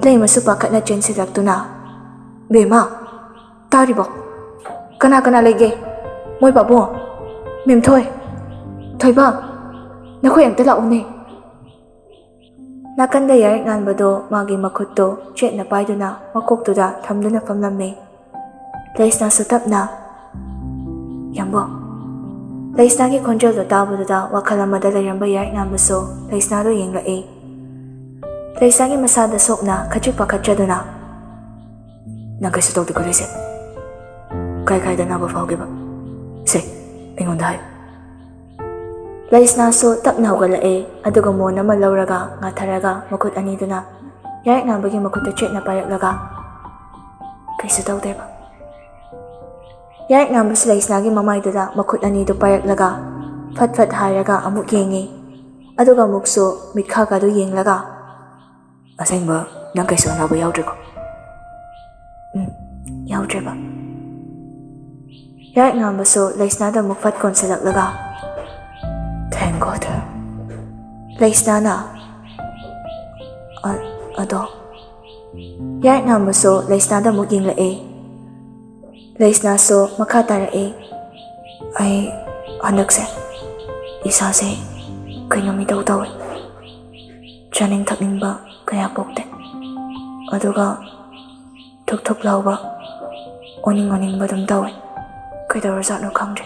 ꯂꯩꯃꯁꯨ ꯄꯥꯈꯠꯅ ꯆꯦꯟꯁꯤꯜꯂꯛꯇꯨꯅ "ꯕꯦꯝꯃ, ꯇꯥꯔꯤꯕꯣ? ꯀꯅꯥ ꯀꯅꯥ ꯂꯩꯒꯦ? ꯃꯣꯏ ꯄꯥꯕꯨꯡ, ꯃꯦꯝꯊꯣꯏ, ꯊꯣꯏꯕ, ꯅꯈꯣꯏ ꯑꯝꯇ ꯂꯥꯛꯎꯅꯦ." ꯅꯥꯀꯟꯗ ꯌꯥꯔꯤꯛ ꯉꯥꯟꯕꯗꯣ ꯃꯥꯒꯤ ꯃꯈꯨꯠꯇꯣ ꯆꯦꯠꯅ ꯄꯥꯏꯗꯨꯅ ꯃꯀꯣꯛꯇꯨꯗ ꯊꯝꯗꯨꯅ ꯐꯝꯂꯝꯃꯤ꯫ ꯂꯩꯁꯅꯥꯁꯨ ꯇꯞꯅ "ꯌꯥꯝꯕꯣ." ꯂꯩꯁꯅꯥꯒꯤ ꯈꯣꯟꯖꯦꯜꯗꯣ ꯇꯥꯕꯗꯨꯗ ꯋꯥꯈꯜ ꯑꯃꯗ ꯂꯩꯔꯝꯕ ꯌꯥꯔꯤꯛ ꯉꯥꯟꯕꯁꯨ ꯂꯩꯁꯅꯥꯗꯣ ꯌꯦꯡꯂꯛꯏ꯫ ꯂꯩꯁꯅꯥꯒꯤ ꯃꯁꯥꯗ ꯁꯣꯛꯅ ꯈꯖꯤꯛ ꯄꯥꯈꯠꯆꯗꯨꯅ "ꯅꯪ ꯀꯩꯁꯨ ꯇꯧꯗꯦꯀꯣ ꯂꯩꯁꯦ? ꯀꯥꯏꯗ ꯅꯥꯕ ꯐꯥꯎꯒꯦꯕ? ꯁꯦ, ꯑꯩꯉꯣꯟꯗ ꯍꯥꯏꯌꯨ." ꯂꯩꯁꯅꯥꯁꯨ ꯇꯞꯅ ꯍꯧꯒꯠꯂꯛꯏ, ꯑꯗꯨꯒ ꯃꯣꯟ ꯑꯃ ꯂꯧꯔꯒ ꯉꯥꯊꯔꯒ ꯃꯈꯨꯠ ꯑꯅꯤꯗꯨꯅ ꯌꯥꯔꯤꯛ ꯉꯥꯟꯕꯒꯤ ꯃꯈꯨꯠꯇ ꯆꯦꯠꯅ ꯄꯥꯏꯔꯛꯂꯒ "ꯀꯩꯁꯨ ꯇꯧꯗꯦꯕ." ꯌꯥꯔꯤꯛ ꯉꯥꯟꯕꯁꯨ ꯂꯩꯁꯅꯥꯒꯤ ꯃꯃꯥꯏꯗꯨꯗ ꯃꯈꯨꯠ ꯑꯅꯤꯗꯨ ꯄꯥꯏꯔꯛꯂꯒ ꯐꯠ ꯍꯥꯏꯔꯒ ꯑꯃꯨꯛ ꯌꯦꯡꯉꯤ, ꯑꯗꯨꯒ ꯑꯃꯨꯛꯁꯨ ꯃꯤꯠꯈꯥꯒꯗꯨ ꯌꯦꯡꯂꯒ "ꯑꯁꯦꯡꯕ ꯅꯪ ꯀꯩꯁꯨ ꯑꯅꯥꯕ ꯌꯥꯎꯗ꯭ꯔꯤꯀꯣ?" "ꯌꯥꯎꯗ꯭ꯔꯦꯕ." ꯌꯥꯔꯤꯛ ꯉꯥꯟꯕꯁꯨ ꯂꯩꯁꯅꯥꯗ ꯑꯃꯨꯛ ꯐꯠ ꯀꯣꯟꯁꯤꯜꯂꯛꯂꯒ "Thank God." ꯂꯩꯁꯅꯥꯅ "ꯑꯗꯣ?" ꯌꯥꯔꯤꯛ ꯉꯥꯟꯕꯁꯨ ꯂꯩꯁꯅꯥꯗ ꯑꯃꯨꯛ ꯌꯦꯡꯂꯛꯏ꯫ ꯂꯩꯁꯅꯥꯁꯨ ꯃꯈꯥ ꯇꯥꯔꯛꯏ꯫ "ꯑꯩ ꯍꯟꯗꯛꯁꯦ ꯏꯁꯥꯁꯦ ꯀꯩꯅꯣꯝ ꯏꯇꯧ ꯇꯧꯋꯦ꯫ ꯆꯥꯅꯤꯡ ꯊꯛꯅꯤꯡꯕ ꯀꯌꯥ ꯄꯣꯛꯇꯦ, ꯑꯗꯨꯒ ꯊꯨꯛ ꯂꯥꯎꯕ, ꯑꯣꯅꯤꯡꯕ ꯑꯗꯨꯝ ꯇꯧꯋꯦ꯫ ꯀꯩꯗꯧꯔꯖꯥꯠꯅꯣ ꯈꯪꯗ꯭ꯔꯦ."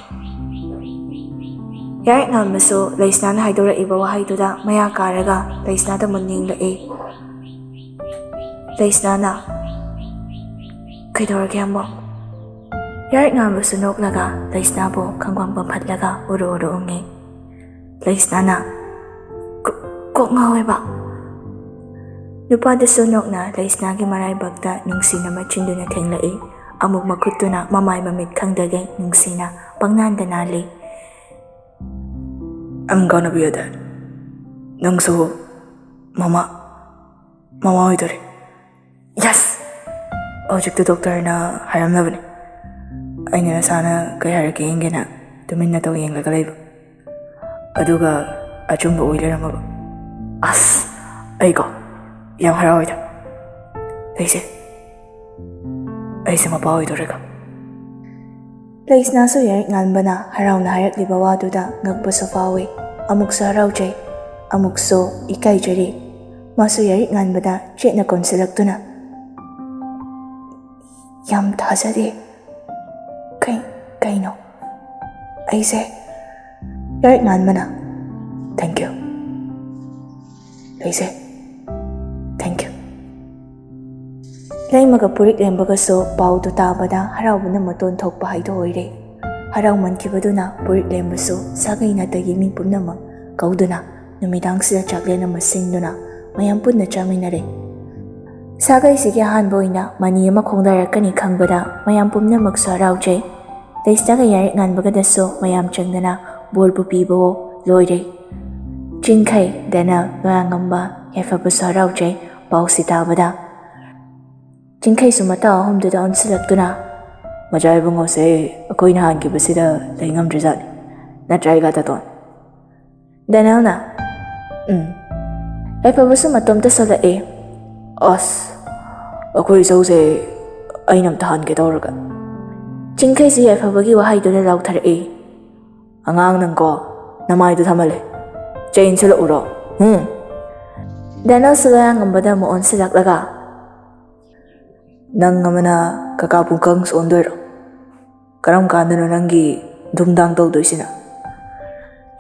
ꯌꯥꯔꯤꯛ ꯉꯥꯟꯕꯁꯨ ꯂꯩꯁꯅꯥꯅ ꯍꯥꯏꯗꯣꯔꯛꯏꯕ ꯋꯥꯍꯩꯗꯨꯗ ꯃꯌꯥ ꯀꯥꯔꯒ ꯂꯩꯁꯅꯥꯗ ꯃꯨꯟꯅ ꯌꯦꯡꯂꯛꯏ꯫ ꯂꯩꯁꯅꯥꯅ "ꯀꯩꯗꯧꯔꯒꯦ ꯑꯃꯨꯛ?" ꯌꯥꯔꯤꯛ ꯉꯥꯟꯕꯁꯨ ꯅꯣꯛꯂꯒ ꯂꯩꯁꯅꯥꯕꯨ ꯈꯪꯕꯝ ꯄꯝꯍꯠꯂꯒ ꯎꯔꯨ ꯎꯡꯉꯤ꯫ ꯂꯩꯁꯅꯥꯅ "ꯀꯣꯛ ꯉꯥꯎꯋꯦꯕ." ꯅꯨꯄꯥꯗꯨꯁꯨ ꯅꯣꯛꯅ ꯂꯩꯁꯅꯥꯒꯤ ꯃꯔꯥꯏꯕꯛꯇ ꯅꯨꯡꯁꯤꯅ ꯃꯆꯤꯟꯗꯨꯅ ꯊꯦꯡꯂꯛꯏ꯫ ꯑꯃꯨꯛ ꯃꯈꯨꯠꯇꯨꯅ ꯃꯃꯥꯏ ꯃꯃꯤꯠ ꯈꯪꯗꯒꯩ ꯅꯨꯡꯁꯤꯅ ꯄꯪꯅꯥꯟꯗ ꯅꯥꯜꯂꯤ꯫ "I'm gonna be a dad." ꯅꯪꯁꯨ ꯃꯃꯥ ꯑꯣꯏꯗꯣꯔꯦ꯫ "ꯌꯦꯁ!" ꯍꯧꯖꯤꯛꯇꯨ ꯗꯣꯛꯇꯔꯅ ꯍꯥꯏꯔꯝꯂꯕꯅꯤ, ꯑꯩꯅ ꯅꯁꯥꯅ ꯀꯩ ꯍꯥꯏꯔꯛꯀꯦ ꯌꯦꯡꯒꯦꯅ ꯇꯨꯃꯤꯟꯅ ꯇꯧ ꯌꯦꯡꯂꯒ ꯂꯩꯕ, ꯑꯗꯨꯒ ꯑꯆꯨꯝꯕ ꯑꯣꯏ ꯂꯩꯔꯝꯃꯕ꯫ ꯑꯁ, ꯑꯩꯀꯣ ꯌꯥꯝ ꯍꯔꯥꯎꯏꯗ ꯂꯩꯁꯦ, ꯑꯩꯁꯦ ꯃꯄꯥ ꯑꯣꯏꯗꯣꯔꯦꯀꯣ." ꯂꯩꯁꯅꯥꯁꯨ ꯌꯥꯔꯤꯛ ꯉꯥꯟꯕꯅ ꯍꯔꯥꯎꯅ ꯍꯥꯏꯔꯛꯂꯤꯕ ꯋꯥꯗꯨꯗ ꯉꯛꯄꯁꯨ ꯐꯥꯎꯏ, ꯑꯃꯨꯛꯁꯨ ꯍꯔꯥꯎꯖꯩ, ꯑꯃꯨꯛꯁꯨ ꯏꯀꯥꯏꯖꯔꯤ꯫ ꯃꯥꯁꯨ ꯌꯥꯔꯤꯛ ꯉꯥꯟꯕꯗ ꯆꯦꯠꯅ ꯀꯣꯟꯁꯤꯜꯂꯛꯇꯨꯅ "ꯌꯥꯝ ꯊꯥꯖꯗꯦ." "ꯀꯩꯅꯣ?" "ꯑꯩꯁꯦ..." ꯌꯥꯔꯤꯛ ꯉꯥꯟꯕꯅ "Thank you ꯂꯩꯁꯦ, thank you." ꯂꯩꯃꯒ ꯄꯨꯔꯤꯛ ꯂꯦꯝꯕꯒꯁꯨ ꯄꯥꯎꯗꯨ ꯇꯥꯕꯗ ꯍꯔꯥꯎꯕꯅ ꯃꯇꯣꯟ ꯊꯣꯛꯄ ꯍꯥꯏꯗꯣ ꯑꯣꯏꯔꯦ꯫ ꯍꯔꯥꯎꯃꯟꯈꯤꯕꯗꯨꯅ ꯄꯨꯔꯤꯛ ꯂꯦꯝꯕꯁꯨ ꯁꯥꯒꯩ ꯅꯥꯇꯩꯒꯤ ꯃꯤ ꯄꯨꯝꯅꯃꯛ ꯀꯧꯗꯨꯅ ꯅꯨꯃꯤꯗꯥꯡꯁꯤꯗ ꯆꯥꯛꯂꯦꯟ ꯑꯃ ꯁꯤꯟꯗꯨꯅ ꯃꯌꯥꯝ ꯄꯨꯟꯅ ꯆꯥꯃꯤꯟꯅꯔꯦ꯫ ꯁꯥꯒꯩꯁꯤꯒꯤ ꯑꯍꯥꯟꯕ ꯑꯣꯏꯅ ꯃꯅꯤ ꯑꯃ ꯈꯣꯡꯗꯥꯔꯛꯀꯅꯤ ꯈꯪꯕꯗ ꯃꯌꯥꯝ ꯄꯨꯝꯅꯃꯛꯁꯨ ꯍꯔꯥꯎꯖꯩ꯫ ꯂꯩꯁꯅꯥꯒ ꯌꯥꯔꯤꯛ ꯉꯥꯟꯕꯒꯗꯁꯨ ꯃꯌꯥꯝ ꯆꯪꯗꯅ ꯕꯣꯔꯕꯨ ꯄꯤꯕꯋꯣ ꯂꯣꯏꯔꯦ꯫ ꯆꯤꯡꯈꯩ, ꯗꯦꯅꯦꯜ, ꯂꯣꯌꯥꯉꯝꯕ, ꯌꯥꯏꯐꯕꯁꯨ ꯍꯔꯥꯎꯖꯩ ꯄꯥꯎꯁꯤ ꯇꯥꯕꯗ꯫ ꯆꯤꯡꯈꯩꯁꯨ ꯃꯇꯥꯎ ꯑꯍꯨꯝꯗꯨꯗ ꯑꯣꯟꯁꯤꯜꯂꯛꯇꯨꯅ "ꯃꯆꯥ ꯏꯕꯨꯡꯉꯣꯁꯦ ꯑꯩꯈꯣꯏꯅ ꯍꯥꯟꯈꯤꯕꯁꯤꯗ ꯂꯩ ꯉꯝꯗ꯭ꯔꯖꯥꯠꯅꯤ, ꯅꯠꯇ꯭ꯔꯥ ꯏꯒꯥꯇꯣꯟ?" ꯗꯦꯅꯦꯜꯅ ꯌꯥꯏꯐꯕꯁꯨ ꯃꯇꯣꯝꯇ ꯁꯣꯜꯂꯛꯏ꯫ "ꯑꯁ, ꯑꯩꯈꯣꯏ ꯏꯆꯧꯁꯦ ꯑꯩꯅ ꯑꯝꯇ ꯍꯥꯟꯒꯦ ꯇꯧꯔꯒ..." ꯆꯤꯡꯈꯩꯁꯤ ꯌꯥꯏꯐꯕꯒꯤ ꯋꯥꯍꯩꯗꯨꯅ ꯂꯥꯎꯊꯔꯛꯏ꯫ "ꯑꯉꯥꯡ ꯅꯪꯀꯣ ꯅꯃꯥꯏꯗꯨ ꯊꯝꯍꯜꯂꯦ, ꯆꯩ ꯏꯟꯁꯤꯜꯂꯛꯎꯔꯣ?" ꯗꯦꯅꯦꯜꯁꯨ ꯂꯣꯌꯥꯉꯝꯕꯗ ꯑꯃꯨꯛ ꯑꯣꯟꯁꯤꯜꯂꯛꯂꯒ "ꯅꯪ ꯑꯃꯅ ꯀꯀꯥ ꯄꯨꯡꯀꯪꯁꯨ ꯑꯣꯟꯗꯣꯏꯔꯣ? ꯀꯔꯝ ꯀꯥꯟꯗꯅꯣ ꯅꯪꯒꯤ ꯙꯨꯝꯗꯥꯡ ꯇꯧꯗꯣꯏꯁꯤꯅ?"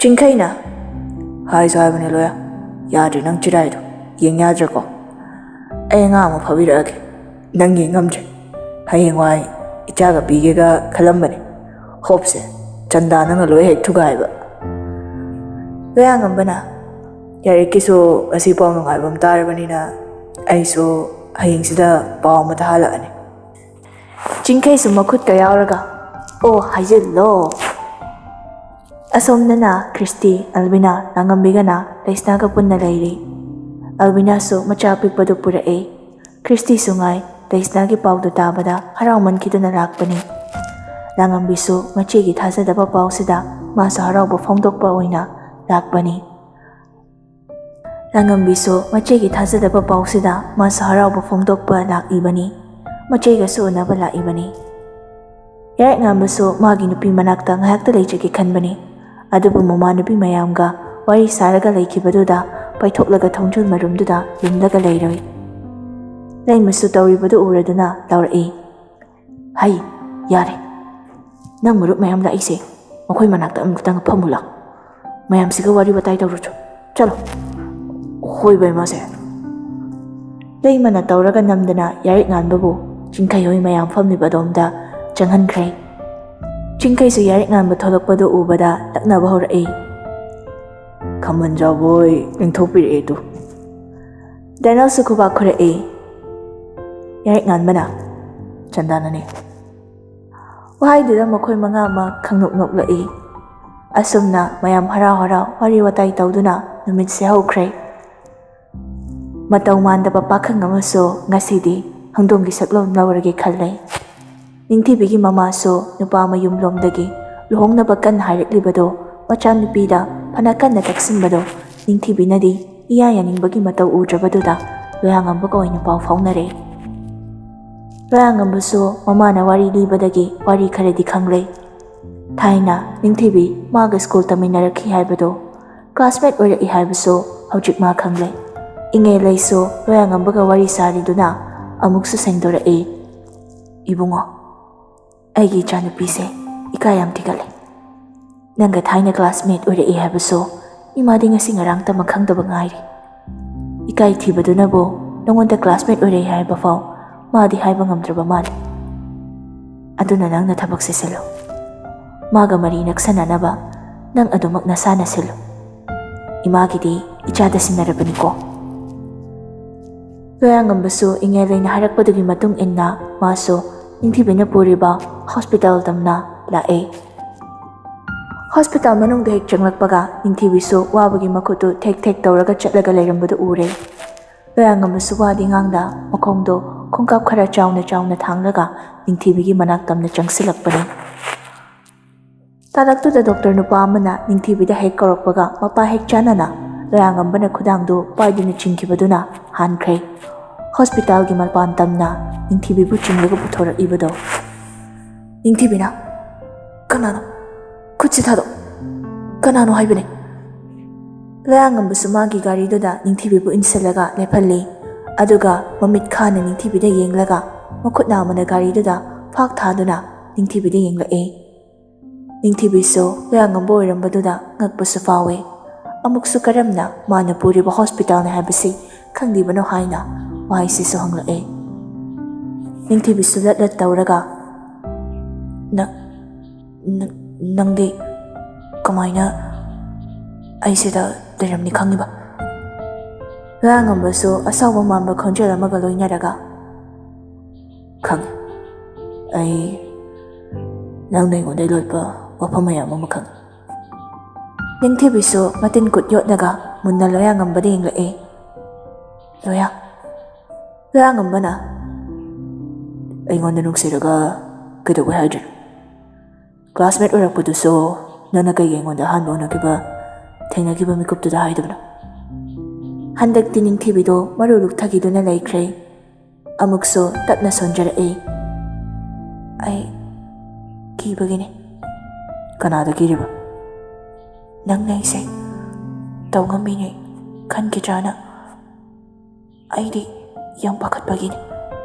ꯆꯤꯡꯈꯩꯅ "ꯍꯥꯏꯁꯨ ꯍꯥꯏꯕꯅꯦ ꯂꯣꯌꯥ, ꯌꯥꯗ꯭ꯔꯦ ꯅꯪ ꯆꯤꯔꯥꯏꯗꯣ, ꯌꯦꯡ ꯌꯥꯗ꯭ꯔꯦꯀꯣ? ꯑꯩ ꯑꯉꯥꯡ ꯑꯃ ꯐꯥꯕꯤꯔꯛꯑꯒꯦ, ꯅꯪ ꯌꯦꯡ ꯉꯝꯗ꯭ꯔꯦ, ꯍꯌꯦꯡꯋꯥꯏ ꯏꯆꯥꯒ ꯄꯤꯒꯦꯒ ꯈꯜꯂꯝꯕꯅꯤ ꯍꯣꯞꯁꯦ ꯆꯟꯗꯥ ꯅꯪꯅ ꯂꯣꯏ ꯍꯦꯛ ꯊꯨꯒꯥꯏꯕ ꯂꯣꯌꯥꯉꯝꯕꯅ ꯌꯥꯔꯤꯛꯀꯤꯁꯨ ꯉꯁꯤ ꯄꯥꯎ ꯅꯨꯡꯉꯥꯏꯕ ꯑꯃ ꯇꯥꯔꯕꯅꯤꯅ ꯑꯩꯁꯨ ꯍꯌꯦꯡꯁꯤꯗ ꯄꯥꯎ ꯑꯃ ꯊꯥꯍꯜꯂꯛꯑꯅꯤ ꯆꯤꯡꯈꯩꯁꯨ ꯃꯈꯨꯠꯇ ꯌꯥꯎꯔꯒ ꯑꯣ ꯍꯥꯏꯖꯤꯜꯂꯣ ꯑꯁꯣꯝꯗꯅ ꯈ꯭ꯔꯤꯁꯇꯤ ꯑꯜꯕꯤꯅꯥ ꯂꯥꯡꯉꯝꯕꯤꯒꯅ ꯂꯩꯁꯅꯥꯒ ꯄꯨꯟꯅ ꯂꯩꯔꯤ ꯑꯜꯕꯤꯅꯥꯁꯨ ꯃꯆꯥ ꯄꯤꯛꯄꯗꯨ ꯄꯨꯔꯛꯏ ꯈ꯭ꯔꯤꯁꯇꯤꯁꯨ ꯉꯥꯏ ꯂꯩꯁꯅꯥꯒꯤ ꯄꯥꯎꯗꯨ ꯇꯥꯕꯗ ꯍꯔꯥꯎꯃꯟꯈꯤꯗꯨꯅ ꯂꯥꯛꯄꯅꯤ ꯂꯥꯡꯉꯝꯕꯤꯁꯨ ꯃꯆꯦꯒꯤ ꯊꯥꯖꯗꯕ ꯄꯥꯎꯁꯤꯗ ꯃꯥꯁꯨ ꯍꯔꯥꯎꯕ ꯐꯣꯡꯗꯣꯛꯄ ꯑꯣꯏꯅ ꯂꯥꯛꯄꯅꯤ ꯂꯥꯡꯉꯝꯕꯤꯁꯨ ꯃꯆꯦꯒꯤ ꯊꯥꯖꯗꯕ ꯄꯥꯎꯁꯤꯗ ꯃꯥꯁꯨ ꯍꯔꯥꯎꯕ ꯐꯣꯡꯗꯣꯛꯄ ꯂꯥꯛꯏꯕꯅꯤ ꯃꯆꯦꯒꯁꯨ ꯎꯅꯕ ꯂꯥꯛꯏꯕꯅꯤ ꯌꯥꯔꯤꯛꯉꯥꯟꯕꯁꯨ ꯃꯥꯒꯤ ꯅꯨꯄꯤ ꯃꯅꯥꯛꯇ ꯉꯥꯏꯍꯥꯛꯇ ꯂꯩꯖꯒꯦ ꯈꯟꯕꯅꯤ ꯑꯗꯨꯕꯨ ꯃꯃꯥ ꯅꯨꯄꯤ ꯃꯌꯥꯝꯒ ꯋꯥꯔꯤ ꯁꯥꯔꯒ ꯂꯩꯈꯤꯕꯗꯨꯗ ꯄꯥꯏꯊꯣꯛꯂꯒ ꯊꯣꯡꯖꯨꯜ ꯃꯔꯨꯝꯗꯨꯗ ꯌꯨꯝꯂꯒ ꯂꯩꯔꯣꯏ ꯂꯩꯃꯁꯨ ꯇꯧꯔꯤꯕꯗꯨ ꯎꯔꯗꯨꯅ ꯂꯥꯎꯔꯛꯏ ꯍꯩ ꯌꯥꯔꯦ ꯅꯪ ꯃꯔꯨꯞ ꯃꯌꯥꯝ ꯂꯥꯛꯏꯁꯦ ꯃꯈꯣꯏ ꯃꯅꯥꯛꯇ ꯑꯃꯨꯛꯇꯪ ꯐꯝꯃꯨ ꯂꯥꯎ ꯃꯌꯥꯝꯁꯤꯒ ꯋꯥꯔꯤ ꯋꯥꯇꯥꯏ ꯇꯧꯔꯨꯆꯣ ꯆꯠꯂꯣ ꯍꯣꯏ ꯕꯩꯃꯥꯁꯦ ꯂꯩꯃꯅ ꯇꯧꯔꯒ ꯅꯝꯗꯅ ꯌꯥꯔꯤꯛꯉꯥꯟꯕꯕꯨ ꯆꯤꯡꯈꯩꯍꯣꯏ ꯃꯌꯥꯝ ꯐꯝꯂꯤꯕ ꯑꯗꯣꯝꯗ ꯆꯪꯍꯟꯈ꯭ꯔꯦ ꯆꯤꯡꯈꯩꯁꯨ ꯌꯥꯔꯤꯛꯉꯥꯟꯕ ꯊꯣꯛꯂꯛꯄꯗꯨ ꯎꯕꯗ ꯂꯛꯅꯕ ꯍꯧꯔꯛꯏ ꯈꯝꯕꯟ ꯆꯥꯎꯕꯣꯏ ꯂꯦꯡꯊꯣꯛꯄꯤꯔꯛꯑꯦ ꯇꯨ ꯗꯥꯏꯅꯜꯁꯨ ꯈꯨꯕꯥꯛ ꯈꯨꯔꯛꯏ ꯌꯥꯔꯤꯛꯉꯥꯟꯕꯅ ꯆꯟꯗꯥꯅꯅꯦ ꯋꯥꯍꯩꯗꯨꯗ ꯃꯈꯣꯏ ꯃꯉꯥ ꯑꯃ ꯈꯪꯅꯣꯛ ꯅꯣꯛꯂꯛꯏ ꯑꯁꯨꯝꯅ ꯃꯌꯥꯝ ꯍꯔꯥꯎ ꯍꯔꯥꯎ ꯋꯥꯔꯤ ꯋꯥꯇꯥꯏ ꯇꯧꯗꯨꯅ ꯅꯨꯃꯤꯠꯁꯦ ꯍꯧꯈ꯭ꯔꯦ ꯃꯇꯧ ꯃꯥꯟꯗꯕ ꯄꯥꯈꯪ ꯑꯃꯁꯨ ꯉꯁꯤꯗꯤ ꯍꯪꯗꯣꯡꯒꯤ ꯁꯛꯂꯣꯟ ꯂꯧꯔꯒꯦ ꯈꯜꯂꯦ ꯅꯤꯡꯊꯤꯕꯤꯒꯤ ꯃꯃꯥꯁꯨ ꯅꯨꯄꯥ ꯃꯌꯨꯝꯂꯣꯝꯗꯒꯤ ꯂꯨꯍꯣꯡꯅꯕ ꯀꯟꯅ ꯍꯥꯏꯔꯛꯂꯤꯕꯗꯣ ꯃꯆꯥꯅꯨꯄꯤꯗ ꯐꯅ ꯀꯟꯅ ꯇꯛꯁꯤꯟꯕꯗꯣ ꯅꯤꯡꯊꯤꯕꯤꯅꯗꯤ ꯏꯌꯥ ꯌꯥꯅꯤꯡꯕꯒꯤ ꯃꯇꯧ ꯎꯗ꯭ꯔꯕꯗꯨꯗ ꯂꯣꯌꯥꯉꯝꯕꯒ ꯑꯣꯏꯅ ꯄꯥꯎ ꯐꯥꯎꯅꯔꯦ ꯂꯣꯌꯥꯉꯝꯕꯁꯨ ꯃꯃꯥꯅ ꯋꯥꯔꯤ ꯂꯤꯕꯗꯒꯤ ꯋꯥꯔꯤ ꯈꯔꯗꯤ ꯈꯪꯂꯦ ꯊꯥꯏꯅ ꯅꯤꯡꯊꯤꯕꯤ ꯃꯥꯒ ꯁ꯭ꯀꯨꯜ ꯇꯝꯃꯤꯟꯅꯔꯛꯈꯤ ꯍꯥꯏꯕꯗꯣ ꯀ꯭ꯂꯥꯁꯃꯦꯠ ꯑꯣꯏꯔꯛꯏ ꯍꯥꯏꯕꯁꯨ ꯍꯧꯖꯤꯛ ꯃꯥ ꯈꯪꯂꯦ ꯏꯉꯦꯂꯩꯁꯨ ꯂꯣꯌꯥꯉꯝꯕꯒ ꯋꯥꯔꯤ ꯁꯥꯔꯤꯗꯨꯅ ꯑꯃꯨꯛꯁꯨ ꯁꯦꯡꯗꯣꯔꯛꯏ ꯏꯕꯨꯡꯉꯣ ꯑꯩꯒꯤ ꯏꯆꯥꯅꯨꯄꯤꯁꯦ ꯏꯀꯥꯏ ꯌꯥꯝ ꯊꯤꯒꯠꯂꯦ ꯅꯪꯒ ꯊꯥꯏꯅ ꯀ꯭ꯂꯥꯁꯃꯦꯠ ꯑꯣꯏꯔꯛꯏ ꯍꯥꯏꯕꯁꯨ ꯏꯃꯥꯗꯤ ꯉꯁꯤ ꯉꯔꯥꯡꯇꯃꯛ ꯈꯪꯗꯕ ꯉꯥꯏꯔꯤ ꯏꯀꯥꯏ ꯊꯤꯕꯗꯨꯅꯕꯨ ꯅꯉꯣꯟꯗ ꯀ꯭ꯂꯥꯁꯃꯦꯠ ꯑꯣꯏꯔꯛꯏ ꯍꯥꯏꯕ ꯐꯥꯎ ꯃꯥꯗꯤ ꯍꯥꯏꯕ ꯉꯝꯗ꯭ꯔꯕ ꯃꯥꯜꯂꯤ ꯑꯗꯨꯅ ꯅꯪꯅ ꯊꯕꯛꯁꯦ ꯁꯤꯜꯂꯨ ꯃꯥꯒ ꯃꯔꯤ ꯅꯛꯁꯟꯅꯅꯕ ꯅꯪ ꯑꯗꯨꯃꯛ ꯅꯁꯥꯅ ꯁꯤꯜꯂꯨ ꯏꯃꯥꯒꯤꯗꯤ ꯏꯆꯥꯗ ꯁꯤꯟꯅꯔꯕꯅꯤꯀꯣ ꯂꯣꯌꯥꯉꯝꯕꯁꯨ ꯏꯉꯦꯂꯩꯅ ꯍꯥꯏꯔꯛꯄꯗꯨꯒꯤ ꯃꯇꯨꯡ ꯏꯟꯅ ꯃꯥꯁꯨ ꯅꯤꯡꯊꯤꯕꯤꯅ ꯄꯨꯔꯤꯕ ꯍꯣꯁꯄꯤꯇꯥꯜ ꯇꯝꯅ ꯂꯥꯛꯑꯦ ꯍꯣꯁꯄꯤꯇꯥꯜ ꯃꯅꯨꯡꯗ ꯍꯦꯛ ꯆꯪꯂꯛꯄꯒ ꯅꯤꯡꯊꯤꯕꯤꯁꯨ ꯋꯥꯕꯒꯤ ꯃꯈꯨꯠꯇꯨ ꯊꯦꯛ ꯊꯦꯛ ꯇꯧꯔꯒ ꯆꯠꯂꯒ ꯂꯩꯔꯝꯕꯗꯨ ꯎꯔꯦ ꯂꯣꯌꯥꯉꯝꯕꯁꯨ ꯋꯥꯗꯤ ꯉꯥꯡꯗ ꯃꯈꯣꯡꯗꯣ ꯈꯣꯡꯀꯥꯞ ꯈꯔ ꯆꯥꯎꯅ ꯆꯥꯎꯅ ꯊꯥꯡꯂꯒ ꯅꯤꯡꯊꯤꯕꯤꯒꯤ ꯃꯅꯥꯛ ꯇꯝꯅ ꯆꯪꯁꯤꯜꯂꯛꯄꯅꯤ ꯇꯥꯂꯛꯇꯨꯗ ꯗꯣꯛꯇꯔ ꯅꯨꯄꯥ ꯑꯃꯅ ꯅꯤꯡꯊꯤꯕꯤꯗ ꯍꯦꯛ ꯀꯧꯔꯛꯄꯒ ꯃꯄꯥ ꯍꯦꯛ ꯆꯥꯟꯅꯅ ꯂꯣꯌꯥꯉꯝꯕꯅ ꯈꯨꯗꯥꯡꯗꯨ ꯄꯥꯏꯗꯨꯅ ꯆꯤꯡꯈꯤꯕꯗꯨꯅ ꯍꯥꯟꯈ꯭ꯔꯦ ꯍꯣꯁꯄꯤꯇꯥꯜꯒꯤ ꯃꯄꯥꯟ ꯇꯝꯅ ꯅꯤꯡꯊꯤꯕꯤꯕꯨ ꯆꯤꯡꯂꯒ ꯄꯨꯊꯣꯔꯛꯏꯕꯗꯣ ꯅꯤꯡꯊꯤꯕꯤꯅ ꯀꯅꯥꯅꯣ ꯈꯨꯠꯁꯤ ꯊꯥꯗꯣꯛ ꯀꯅꯥꯅꯣ ꯍꯥꯏꯕꯅꯤ ꯂꯣꯌꯥꯉꯝꯕꯁꯨ ꯃꯥꯒꯤ ꯒꯥꯔꯤꯗꯨꯗ ꯅꯤꯡꯊꯤꯕꯤꯕꯨ ꯏꯟꯁꯤꯜꯂꯒ ꯂꯦꯞꯍꯜꯂꯤ ꯑꯗꯨꯒ ꯃꯃꯤꯠ ꯈꯥꯅ ꯅꯤꯡꯊꯤꯕꯤꯗ ꯌꯦꯡꯂꯒ ꯃꯈꯨꯠꯅ ꯑꯃꯅ ꯒꯥꯔꯤꯗꯨꯗ ꯐꯥꯛ ꯊꯥꯗꯨꯅ ꯅꯤꯡꯊꯤꯕꯤꯗ ꯌꯦꯡꯂꯛꯏ ꯅꯤꯡꯊꯤꯕꯤꯁꯨ ꯂꯣꯌꯥꯉꯝꯕ ꯑꯣꯏꯔꯝꯕꯗꯨꯗ ꯉꯛꯄꯁꯨ ꯐꯥꯎꯏ ꯑꯃꯨꯛꯁꯨ ꯀꯔꯝꯅ ꯃꯥꯅ ꯄꯨꯔꯤꯕ ꯍꯣꯁꯄꯤꯇꯥꯜꯅꯤ ꯍꯥꯏꯕꯁꯤ ꯈꯪꯂꯤꯕꯅꯣ ꯍꯥꯏꯅ ꯋꯥꯍꯩꯁꯤꯁꯨ ꯍꯪꯂꯛꯏ ꯅꯤꯡꯊꯤꯕꯤꯁꯨ ꯂꯠ ꯂꯠ ꯇꯧꯔꯒ ꯅꯪꯗꯤ ꯀꯃꯥꯏꯅ ꯑꯩꯁꯤꯗ ꯂꯩꯔꯝꯅꯤ ꯈꯪꯉꯤꯕ ꯂꯣꯌꯥꯉꯝꯕꯁꯨ ꯑꯁꯥꯎꯕ ꯃꯥꯟꯕ ꯈꯣꯟꯖꯦꯜ ꯑꯃꯒ ꯂꯣꯏꯅꯔꯒ ꯈꯪꯉꯦ ꯑꯩ ꯅꯪꯅ ꯑꯩꯉꯣꯟꯗ ꯂꯣꯠꯄ ꯋꯥꯐꯝ ꯃꯌꯥꯝ ꯑꯃ ꯈꯪꯉꯦ ꯅꯤꯡꯊꯤꯕꯤꯁꯨ ꯃꯇꯤꯟ ꯀꯨꯠ ꯌꯣꯠꯂꯒ ꯃꯨꯟꯅ ꯂꯣꯌꯥꯉꯝꯕꯗ ꯌꯦꯡꯂꯛꯏ ꯂꯣꯌꯥꯉꯝꯕꯅ ꯑꯩꯉꯣꯟꯗ ꯅꯨꯡꯁꯤꯔꯒ ꯀꯩꯗꯧꯕꯩ ꯍꯥꯏꯗ꯭ꯔꯤꯅꯣ ꯀ꯭ꯂꯥꯁꯃꯦꯠ ꯑꯣꯏꯔꯛꯄꯗꯨꯁꯨ ꯅꯪꯅ ꯀꯩꯒꯤ ꯑꯩꯉꯣꯟꯗ ꯑꯍꯥꯟꯕ ꯎꯅꯈꯤꯕ ꯊꯦꯡꯅꯈꯤꯕ ꯃꯤꯀꯨꯞꯇꯨꯗ ꯍꯥꯏꯗꯕꯅꯣ ꯍꯟꯗꯛꯇꯤ ꯅꯤꯡꯊꯤꯕꯤꯗꯣ ꯃꯔꯨ ꯂꯨꯛꯊꯈꯤꯗꯨꯅ ꯂꯩꯈ꯭ꯔꯦ ꯑꯃꯨꯛꯁꯨ ꯇꯞꯅ ꯁꯣꯟꯖꯔꯛꯏ ꯑꯩ ꯀꯤꯕꯒꯤꯅꯤ ꯀꯅꯥꯗ ꯀꯤꯔꯤꯕ ꯅꯪꯅ ꯑꯩꯁꯦ ꯇꯧꯉꯝꯃꯤꯅꯦ ꯈꯟꯈꯤꯗ꯭ꯔꯥꯅ ꯑꯩꯗꯤ ꯌꯥꯝ ꯄꯥꯈꯠꯄꯒꯤꯅꯤ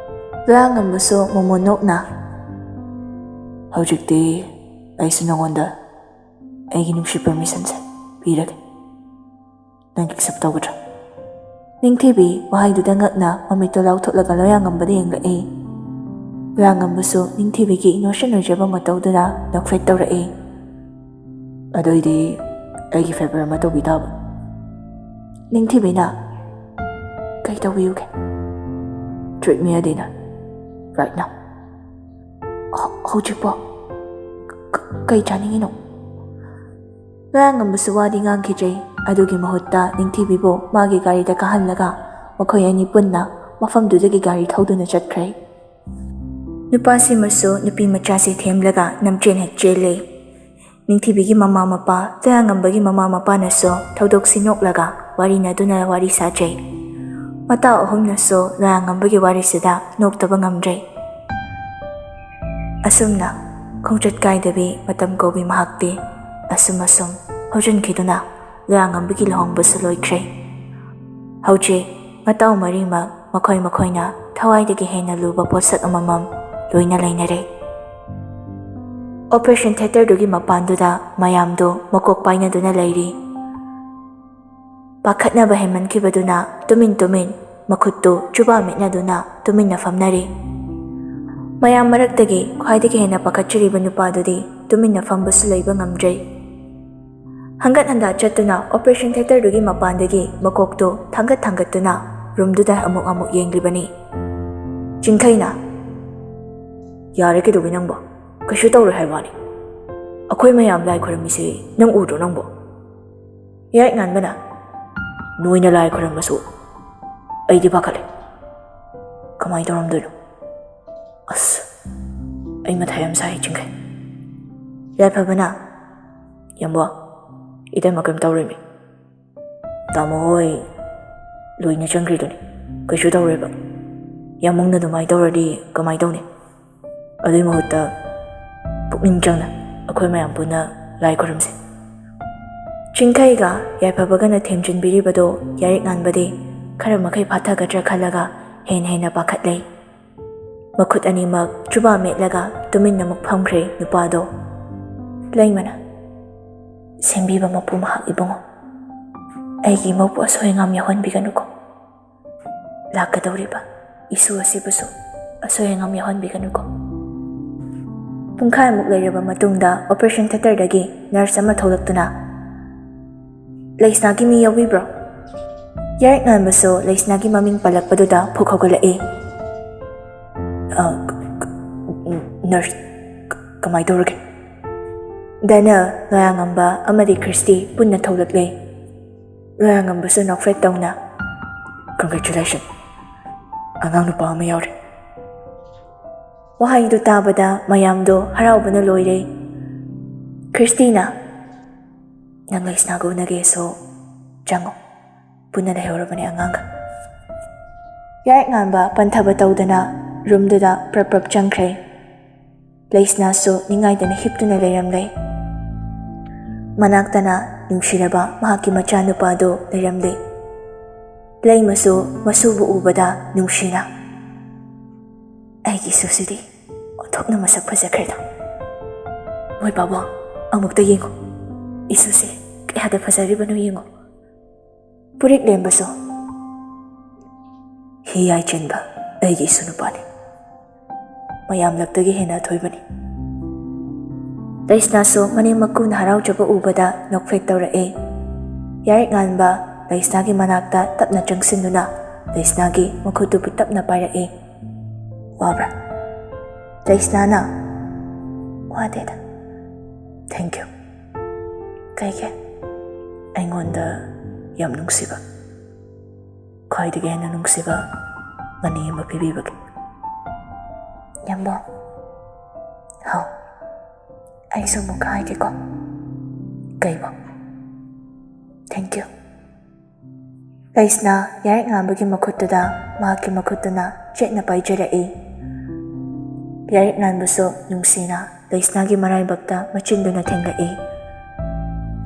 ꯂꯣꯌꯥꯉꯝꯕꯁꯨ ꯃꯣꯃꯣꯟ ꯅꯣꯛꯅ ꯍꯧꯖꯤꯛꯇꯤ ꯑꯩꯁꯨ ꯅꯉꯣꯟꯗ ꯑꯩꯒꯤ ꯅꯨꯡꯁꯤ ꯄꯔꯃꯤꯁꯟꯁꯦ ꯄꯤꯔꯒꯦ ꯅꯪ ꯑꯦꯛꯁꯦꯞ ꯇꯧꯒꯗ꯭ꯔꯥ ꯅꯤꯡꯊꯤꯕꯤ ꯋꯥꯍꯩꯗꯨꯗ ꯉꯛꯅ ꯃꯃꯤꯠꯇꯣ ꯂꯥꯎꯊꯣꯛꯂꯒ ꯂꯣꯌꯥꯉꯝꯕꯗ ꯌꯦꯡꯂꯛꯏ ꯂꯣꯌꯥꯉꯝꯕꯁꯨ ꯅꯤꯡꯊꯤꯕꯤꯒꯤ ꯏꯅꯣꯁꯦꯟ ꯑꯣꯏꯖꯕ ꯃꯇꯧꯗꯨꯅ ꯅꯣꯛꯐꯦꯠ ꯇꯧꯔꯛꯏ꯫ ꯑꯗꯨꯏꯗꯤ ꯑꯩꯒꯤ ꯐꯦꯚꯔ ꯑꯃ ꯇꯧꯕꯤ ꯇꯥꯕ꯫ ꯅꯤꯡꯊꯤꯕꯤꯅ ꯀꯩ ꯇꯧꯕꯤꯌꯨꯒꯦ? Treat me a dinner right now. ꯍꯧꯖꯤꯛꯄꯣ? ꯀꯩ ꯆꯥꯅꯤꯡꯉꯤꯅꯣ? ꯂꯣꯌꯥꯉꯝꯕꯁꯨ ꯋꯥꯗꯤ ꯉꯥꯡꯈꯤꯗ꯭ꯔꯦ꯫ ꯑꯗꯨꯒꯤ ꯃꯍꯨꯠꯇ ꯅꯤꯡꯊꯤꯕꯤꯕꯨ ꯃꯥꯒꯤ ꯒꯥꯔꯤꯗ ꯀꯥꯍꯜꯂꯒ ꯃꯈꯣꯏ ꯑꯅꯤ ꯄꯨꯟꯅ ꯃꯐꯝꯗꯨꯗꯒꯤ ꯒꯥꯔꯤ ꯊꯧꯗꯨꯅ ꯆꯠꯈ꯭ꯔꯦ꯫ ꯅꯨꯄꯥꯁꯤꯃꯁꯨ ꯅꯨꯄꯤ ꯃꯆꯥꯁꯤ ꯊꯦꯝꯂꯒ ꯅꯝꯆꯦꯟ ꯍꯦꯛ ꯆꯦꯜꯂꯦ꯫ ꯅꯤꯡꯊꯤꯕꯤꯒꯤ ꯃꯃꯥ ꯃꯄꯥ, ꯂꯣꯌꯥꯉꯝꯕꯒꯤ ꯃꯃꯥ ꯃꯄꯥꯅꯁꯨ ꯊꯧꯗꯣꯛꯁꯤ ꯅꯣꯛꯂꯒ ꯋꯥꯔꯤꯅꯗꯨꯅ ꯋꯥꯔꯤ ꯁꯥꯖꯩ꯫ ꯃꯇꯥ ꯑꯍꯨꯝꯅꯁꯨ ꯂꯣꯌꯥꯉꯝꯕꯒꯤ ꯋꯥꯔꯤꯁꯤꯗ ꯅꯣꯛꯇꯕ ꯉꯝꯗ꯭ꯔꯦ꯫ ꯑꯁꯨꯝꯅ ꯈꯣꯡꯆꯠ ꯀꯥꯏꯗꯕꯤ ꯃꯇꯝ ꯀꯧꯕꯤ ꯃꯍꯥꯛꯇꯤ ꯑꯁꯨꯝ ꯍꯧꯖꯤꯟꯈꯤꯗꯨꯅ ꯂꯣꯌꯥꯉꯝꯕꯒꯤ ꯂꯨꯍꯣꯡꯕꯁꯨ ꯂꯣꯏꯈ꯭ꯔꯦ꯫ ꯍꯧꯖꯤꯛ ꯃꯇꯥꯎ ꯃꯔꯤꯃꯛ ꯃꯈꯣꯏꯅ ꯊꯋꯥꯏꯗꯒꯤ ꯍꯦꯟꯅ ꯂꯨꯕ ꯄꯣꯠꯁꯛ ꯑꯃꯃꯝ ꯂꯣꯏꯅ ꯂꯩꯅꯔꯦ꯫ ꯑꯣꯄꯔꯦꯁꯟ ꯊꯤꯌꯦꯇꯔꯗꯨꯒꯤ ꯃꯄꯥꯟꯗꯨꯗ ꯃꯌꯥꯝꯗꯨ ꯃꯀꯣꯛ ꯄꯥꯏꯅꯗꯨꯅ ꯂꯩꯔꯤ꯫ ꯄꯥꯈꯠꯅꯕ ꯍꯦꯟꯃꯟꯈꯤꯕꯗꯨꯅ ꯇꯨꯃꯤꯟ ꯃꯈꯨꯠꯇꯨ ꯆꯨꯕꯥ ꯃꯦꯠꯅꯗꯨꯅ ꯇꯨꯃꯤꯟꯅ ꯐꯝꯅꯔꯤ꯫ ꯃꯌꯥꯝ ꯃꯔꯛꯇꯒꯤ ꯈ꯭ꯋꯥꯏꯗꯒꯤ ꯍꯦꯟꯅ ꯄꯥꯈꯠꯆꯔꯤꯕ ꯅꯨꯄꯥꯗꯨꯗꯤ ꯇꯨꯃꯤꯟꯅ ꯐꯝꯕꯁꯨ ꯂꯩꯕ ꯉꯝꯗ꯭ꯔꯦ꯫ ꯍꯪꯒꯠ ꯍꯟꯗꯥ ꯆꯠꯇꯨꯅ ꯑꯣꯄꯔꯦꯁꯟ ꯊꯤꯌꯦꯇꯔꯗꯨꯒꯤ ꯃꯄꯥꯟꯗꯒꯤ ꯃꯀꯣꯛꯇꯨ ꯊꯥꯡꯒꯠꯇꯨꯅ ꯔꯨꯝꯗꯨꯗ ꯑꯃꯨꯛ ꯌꯦꯡꯂꯤꯕꯅꯤ꯫ ꯆꯤꯡꯈꯩꯅ, ꯌꯥꯔꯦ ꯀꯩꯗꯧꯒꯦ ꯅꯪꯕꯣ? ꯀꯩꯁꯨ ꯇꯧꯔꯣꯏ ꯍꯥꯏꯕ ꯋꯥꯅꯤ꯫ ꯑꯩꯈꯣꯏ ꯃꯌꯥꯝ ꯂꯥꯏ ꯈꯣꯏꯔꯝꯃꯤꯁꯤ ꯅꯪ ꯎꯗ꯭ꯔꯣ ꯅꯪꯕꯣ? ꯌꯥꯔꯤꯛꯉꯥꯟꯕꯅ, ꯅꯣꯏꯅ ꯂꯥꯏ ꯈꯣꯏꯔꯝꯃꯁꯨ ꯑꯩꯗꯤ ꯄꯥꯈꯠꯂꯦ꯫ ꯀꯃꯥꯏꯅ ꯇꯧꯔꯝꯗꯣꯏꯅꯣ? ꯑꯁ, ꯑꯩ ꯃꯊꯥ ꯌꯥꯝ ꯁꯥꯏ ꯆꯤꯡꯈꯩ꯫ ꯌꯥꯏꯐꯕꯅ, ꯌꯥꯝꯕꯣ, ꯏꯇꯩꯃ ꯀꯩꯝ ꯇꯧꯔꯣꯏꯃꯤ꯫ ꯇꯥꯃꯣ ꯍꯣꯏ ꯂꯣꯏꯅ ꯆꯪꯈ꯭ꯔꯤꯗꯨꯅꯤ, ꯀꯩꯁꯨ ꯇꯧꯔꯣꯏꯕ꯫ ꯌꯥꯝꯃꯨꯡꯅ ꯑꯗꯨꯃꯥꯏꯅ ꯇꯧꯔꯗꯤ ꯀꯃꯥꯏꯅ ꯇꯧꯅꯤ? ꯑꯗꯨꯏ ꯃꯍꯨꯠꯇ ꯄꯨꯛꯅꯤꯡ ꯆꯪꯅ ꯑꯩꯈꯣꯏ ꯃꯌꯥꯝ ꯄꯨꯟꯅ ꯂꯥꯏ ꯈꯣꯏꯔꯝꯁꯤ꯫ ꯆꯤꯡꯈꯩꯒ ꯌꯥꯏꯐꯕꯒꯅ ꯊꯦꯝꯖꯤꯟꯕꯤꯔꯤꯕꯗꯣ ꯌꯥꯔꯤꯛꯉꯥꯟꯕꯗꯤ ꯈꯔ ꯃꯈꯩ ꯐꯥꯊꯒꯗ꯭ꯔꯥ ꯈꯜꯂꯒ ꯍꯦꯟꯅ ꯄꯥꯈꯠꯂꯦ꯫ ꯃꯈꯨꯠ ꯑꯅꯤꯃꯛ ꯆꯨꯕꯥ ꯃꯦꯠꯂꯒ ꯇꯨꯃꯤꯟꯅꯃꯨꯛ ꯐꯝꯈ꯭ꯔꯦ ꯅꯨꯄꯥꯗꯣ꯫ ꯂꯩꯃꯅ, ꯁꯦꯝꯕꯤꯕ ꯃꯄꯨ ꯃꯍꯥꯛ ꯏꯕꯨꯡꯉꯣ, ꯑꯩꯒꯤ ꯏꯃꯧꯕꯨ ꯑꯁꯣꯏ ꯑꯉꯥꯝ ꯌꯥꯎꯍꯟꯕꯤꯒꯅꯨꯀꯣ꯫ ꯂꯥꯛꯀꯗꯧꯔꯤꯕ ꯏꯁꯨ ꯑꯁꯤꯕꯨꯁꯨ ꯑꯁꯣꯏ ꯑꯉꯥꯝ ꯌꯥꯎꯍꯟꯕꯤꯒꯅꯨꯀꯣ꯫ ꯄꯨꯡꯈꯥꯏꯃꯨꯛ ꯂꯩꯔꯕ ꯃꯇꯨꯡꯗ ꯑꯣꯄꯔꯦꯁꯟ ꯊꯤꯌꯦꯇꯔꯗꯒꯤ ꯅꯔꯁ ꯑꯃ ꯊꯣꯛꯂꯛꯇꯨꯅ, ꯂꯩꯁꯅꯥꯒꯤ ꯃꯤ ꯌꯥꯎꯕꯤꯕ꯭ꯔꯣ? ꯌꯥꯔꯤꯛꯉꯥꯟꯕꯁꯨ ꯂꯩꯁꯅꯥꯒꯤ ꯃꯃꯤꯡ ꯄꯜꯂꯛꯄꯗꯨꯗ ꯐꯨꯛ ꯍꯧꯒꯠꯂꯛꯏ꯫ ꯅꯔꯁ, ꯀꯃꯥꯏꯅ ꯇꯧꯔꯒꯦ? ꯗꯅꯦꯜ, ꯂꯣꯌꯥꯉꯝꯕ ꯑꯃꯗꯤ ꯈ꯭ꯔꯤꯁꯇꯤ ꯄꯨꯟꯅ ꯊꯣꯛꯂꯛꯂꯦ꯫ ꯂꯣꯌꯥꯉꯝꯕꯁꯨ ꯅꯣꯛꯐꯦꯠ ꯇꯧꯅ, ꯀꯪꯒ꯭ꯔꯦꯆꯨꯂꯦꯁꯟ, ꯑꯉꯥꯡ ꯅꯨꯄꯥ ꯑꯃ ꯌꯥꯎꯔꯦ꯫ ꯋꯥꯍꯩꯗꯨ ꯇꯥꯕꯗ ꯃꯌꯥꯝꯗꯣ ꯍꯔꯥꯎꯕꯅ ꯂꯣꯏꯔꯦ꯫ ꯈ꯭ꯔꯤꯁꯇꯤꯅ, ꯅꯪ ꯂꯩꯁꯅꯥꯒ ꯎꯅꯒꯦꯁꯨ ꯆꯪꯉꯣ, ꯄꯨꯟꯅ ꯂꯩꯍꯧꯔꯕꯅꯦ ꯑꯉꯥꯡꯒ꯫ ꯌꯥꯔꯤꯛꯉꯥꯟꯕ ꯄꯟꯊꯕ ꯇꯧꯗꯅ ꯔꯨꯝꯗꯨꯗ ꯄ꯭ꯔꯞ ꯆꯪꯈ꯭ꯔꯦ꯫ ꯂꯩꯁꯅꯥꯁꯨ ꯅꯤꯡꯉꯥꯏꯗꯅ ꯍꯤꯞꯇꯨꯅ ꯂꯩꯔꯝꯂꯦ꯫ ꯃꯅꯥꯛꯇꯅ ꯅꯨꯡꯁꯤꯔꯕ ꯃꯍꯥꯛꯀꯤ ꯃꯆꯥꯅꯨꯄꯥꯗꯨ ꯂꯩꯔꯝꯂꯦ꯫ ꯂꯩꯃꯁꯨ ꯃꯁꯨꯕꯨ ꯎꯕꯗ ꯅꯨꯡꯁꯤꯅ, ꯑꯩꯒꯤ ꯏꯁꯨꯁꯤꯗꯤ ꯑꯣꯟꯊꯣꯛꯅ ꯃꯁꯛ ꯐꯖꯈ꯭ꯔꯦꯗ꯫ ꯃꯣꯏ ꯄꯥꯕꯨꯡ, ꯑꯃꯨꯛꯇ ꯌꯦꯡꯉꯣ, ꯏꯁꯨꯁꯦ ꯀꯌꯥꯗ ꯐꯖꯔꯤꯕꯅꯣ ꯌꯦꯡꯉꯣ꯫ ꯄꯨꯔꯤꯛ ꯂꯦꯝꯕꯁꯨ, ꯍꯤ ꯌꯥꯏ ꯆꯦꯟꯕ ꯑꯩꯒꯤ ꯏꯁꯨ ꯅꯨꯄꯥꯅꯤ, ꯃꯌꯥꯝꯂꯛꯇꯒꯤ ꯍꯦꯟꯅ ꯑꯊꯣꯏꯕꯅꯤ꯫ ꯂꯩꯁꯅꯥꯁꯨ ꯃꯅꯦꯝ ꯃꯀꯨꯅ ꯍꯔꯥꯎꯖꯕ ꯎꯕꯗ ꯅꯣꯛꯐꯦꯠ ꯇꯧꯔꯛꯏ꯫ ꯌꯥꯔꯤꯛꯉꯥꯟꯕ ꯂꯩꯁꯅꯥꯒꯤ ꯃꯅꯥꯛꯇ ꯇꯞꯅ ꯆꯪꯁꯤꯟꯗꯨꯅ ꯂꯩꯁꯅꯥꯒꯤ ꯃꯈꯨꯠꯇꯨꯕꯨ ꯇꯞꯅ ꯄꯥꯏꯔꯛꯏ꯫ ꯋꯥꯕ꯭ꯔꯥ? ꯂꯩꯁꯅꯥꯅ, ꯋꯥꯗꯦꯗ꯫ ꯊꯦꯡꯛ ꯌꯨ, ꯀꯩꯒꯤ? ꯑꯩꯉꯣꯟꯗ ꯌꯥꯝ ꯅꯨꯡꯁꯤꯕ, ꯈ꯭ꯋꯥꯏꯗꯒꯤ ꯍꯦꯟꯅ ꯅꯨꯡꯁꯤꯕ ꯃꯅꯦ ꯑꯃ ꯄꯤꯕꯤꯕꯒꯤ꯫ ꯌꯥꯝꯕꯣ, ꯍꯥꯎ, ꯑꯩꯁꯨ ꯑꯃꯨꯛꯀ ꯍꯥꯏꯒꯦꯀꯣ꯫ ꯀꯩꯕꯣ? Thank you. ꯂꯩꯁꯅꯥ ꯌꯥꯔꯤꯛꯉꯥꯟꯕꯒꯤ ꯃꯈꯨꯠꯇꯨꯗ ꯃꯍꯥꯛꯀꯤ ꯃꯈꯨꯠꯇꯨꯅ ꯆꯦꯠꯅ ꯄꯥꯏꯖꯔꯛꯏ꯫ ꯌꯥꯔꯤꯛꯉꯥꯟꯕꯁꯨ ꯅꯨꯡꯁꯤꯅ ꯂꯩꯁꯅꯥꯒꯤ ꯃꯔꯥꯏꯕꯛꯇ ꯃꯆꯤꯟꯗꯨꯅ ꯊꯦꯡꯂꯛꯏ꯫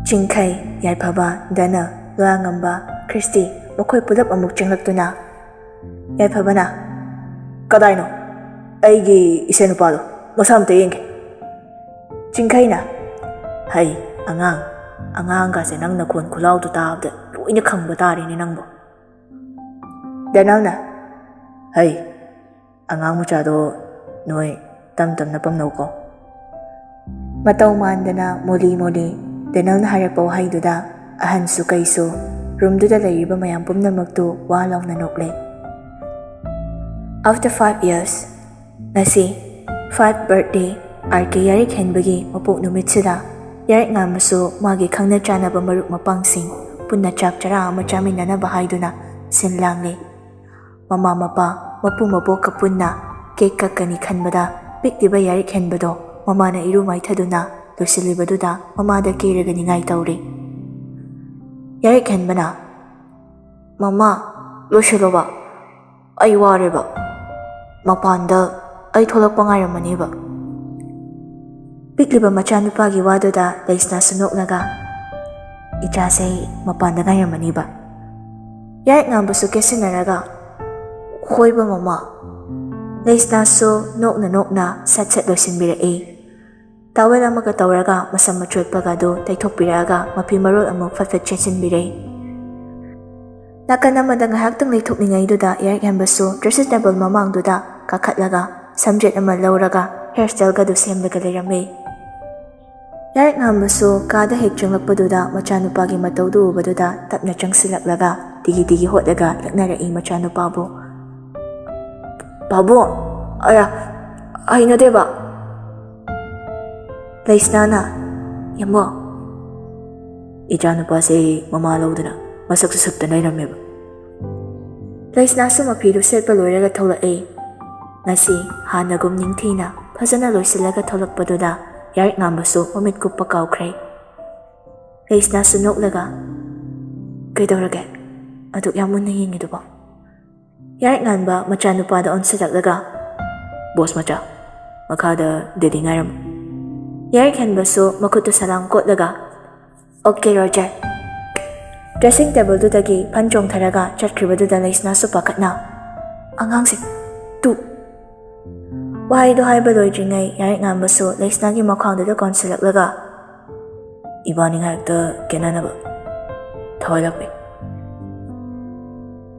ꯆꯤꯡꯈꯩ, ꯌꯥꯏꯐꯕ, ꯗꯅꯦꯜ, ꯂꯣꯌꯥꯉꯝꯕ, ꯈ꯭ꯔꯤꯁꯇꯤ ꯃꯈꯣꯏ ꯄꯨꯂꯞ ꯑꯃꯨꯛ ꯆꯪꯂꯛꯇꯨꯅ, ꯌꯥꯏꯐꯕꯅ, ꯀꯗꯥꯏꯅꯣ ꯑꯩꯒꯤ ꯏꯁꯦ ꯅꯨꯄꯥꯗꯣ? ꯃꯁꯥ ꯑꯝꯇ ꯌꯦꯡꯒꯦ꯫ ꯆꯤꯡꯈꯩꯅ, ꯍꯩ ꯑꯉꯥꯡꯒꯥꯁꯦ ꯅꯪ ꯅꯈꯣꯟ ꯈꯨꯜꯂꯥꯎꯗꯨ ꯇꯥꯕꯗ ꯂꯣꯏꯅ ꯈꯪꯕ ꯇꯥꯔꯦꯅꯦ ꯅꯪꯕꯣ꯫ ꯗꯅꯦꯜꯅ, ꯍꯩ, ꯑꯉꯥꯡ ꯃꯆꯥꯗꯣ Noi tam tam na pamnauko. Matau mandana moli Daniel na harappa wahayduda ahansu kaisu roomduda layriba mayam pumnamaktu walaw na nokle. After 5 years, ngasi 5th birthday RK Yarik henbagi mapok numitsida Yarik nga masu magi khangna chanaba maruk mapangsing punna chak chara ama chaminana bahayduna sinlangli. Mama mapa mapu mapo kapunna cake kakani khanbada pikdiba Yarik henbado mama na iru maithaduna losilibaduna mama da kiraga ningai tawri. Yarik henbana Mama losiloba ai wareba mapanda ai tholakpa ngairamaniba. Pikliba machanupagi waduda Leisna sunoknaga ichase mapanda ngairamaniba. Yarik ngambasu kesinaraga hoiba mama. Leisna su nokna set losinbirae. Tawel amaga tawraga masam machotpaga do taithokpiraga mapi marol amuk fatfat chensinbire. Nakanamada ngahaktang laithokningayduda Yarik henbasu dressing table mamangduda kakatlaga samjet ama lauraga hairstyle gadu semlaga lerame. Yarik ngambasu kada hek changlakpaduda machanupagi matawdu ubaduda tapna changsilaklaga digi hotlaga laknarai machanupabu. Babu, ainadeba. Leisna na, yambo. Ichanupa se mama laudana masak sakta nairameba. Leisna su mapidu setpa loiraga tholak'e. Ngasi hanagum ningthina phajana loisilaga tholakpaduda Yarik ngambasu mamit kuppa kaukre. Leisna su noklaga kaidawrage aduk yam munna yengiduba. Yarik nganba machanupada onsilaklaga Boss macha makada dedi ngairam. Yarik henbasu makutu salam kotlaga Okay Roger. Dressing table dudagi panchong tharaga chatkhribaduda Leisna su pakatna angangsing tu. Wahaydo haiba loidringai Yarik ngambasu Leisna gi makhangduda konsilaklaga Ibani ngayakta kenanaba thawalakpe.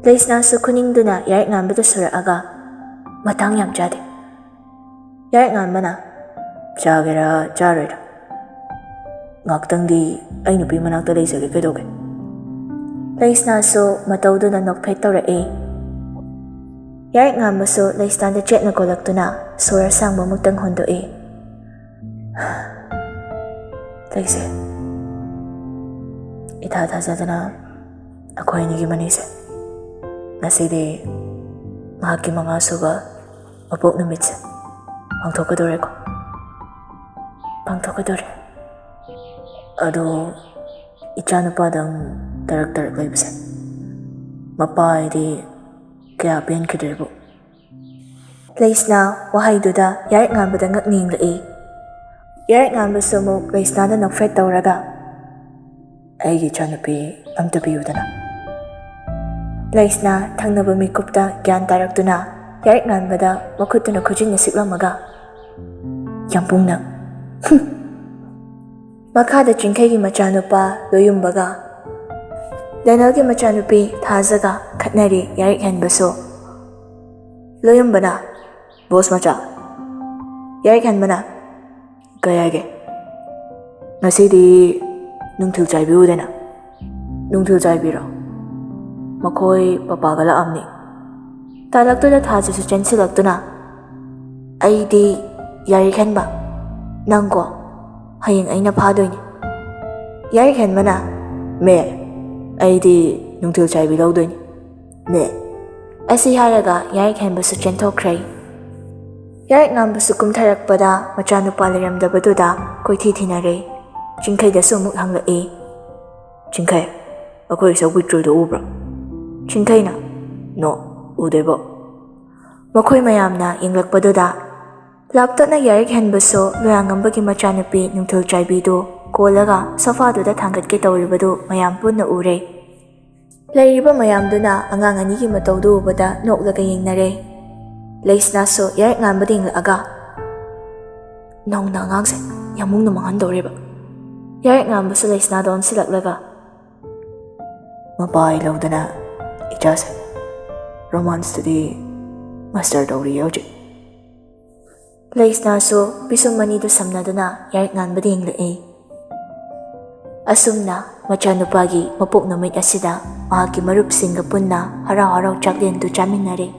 Leisna su kuningduna Yarik ngambada suraaga matang yam chade. Yarik ngambana Chagera charera. Ngaktangdi ay nupi manakta leisage kaidoge. Leisna su matawduna nokphet tawra'e. Yarik ngambasu Leisna da chetna kolaktuna sura sangba muktang hondo'e. Leise ita thajadana akoy nigi manise. Ngasidi mahaki mga suba mapok numitse. Pangtokadore ko. Pangtokadore. Ado ichanupadang tarak laibase. Mapa di kaya penkidrebo. Leisna wahayduda Yarik ngambada ngakningla'e. Yarik ngambasu muk Leisna da nokphet tawraga Aigi chanupi amtabiyudana. Leisna thangnaba mikupta gyan taraktuna Yarik ngambada makutuna khujinna siklamaga Yampungna. Makada chingkhaigi machanupa loyumbaga Danielgi machanupi thazaga khatnari Yarik henbasu. Loyumbana Boss macha Yarik henbana kayage. Ngasidi nungthil chaibiyudana. Nungthil chaibiro. Makoy papagala amni. Talaktuda thazasu chensilaktuna Aidi Yarik henba nangko hayeng aina phadoini. Yarik henbana Me aidi nungthil chaibi laudoini. Me asi haraga Yarik henbasu chenthokre. Yarik ngambasu kumtharakpada machanupa liramdabaduda koithi thinare. Chingkhaidasu muk hangla'e. Chingkhay akoy sa withdrawda ubra. Chingkhaina No udebo. Makoy mayamna inglakpaduda laptopna Yarik henbasu loyangambagi machanupi nungthil chaibidu kolaga sofaduda thangatke tawribadu mayam punna ure. Layriba mayamduna angang anigi matawdu ubada noklaga yengnare. Leisna su Yarik ngambading laaga Naungna angangse yamungna manghandawreba. Yarik ngambasu Leisna da onsilaklaga Mapai laudana ichase romance tadi master tawri yauji. Leisnasu pisum manidu samnaduna yarik nganbada yenglaki. Asumna machanupagi mapok numit asida mahaki marupsingga punna haraw-haraw chaklendu chaminare.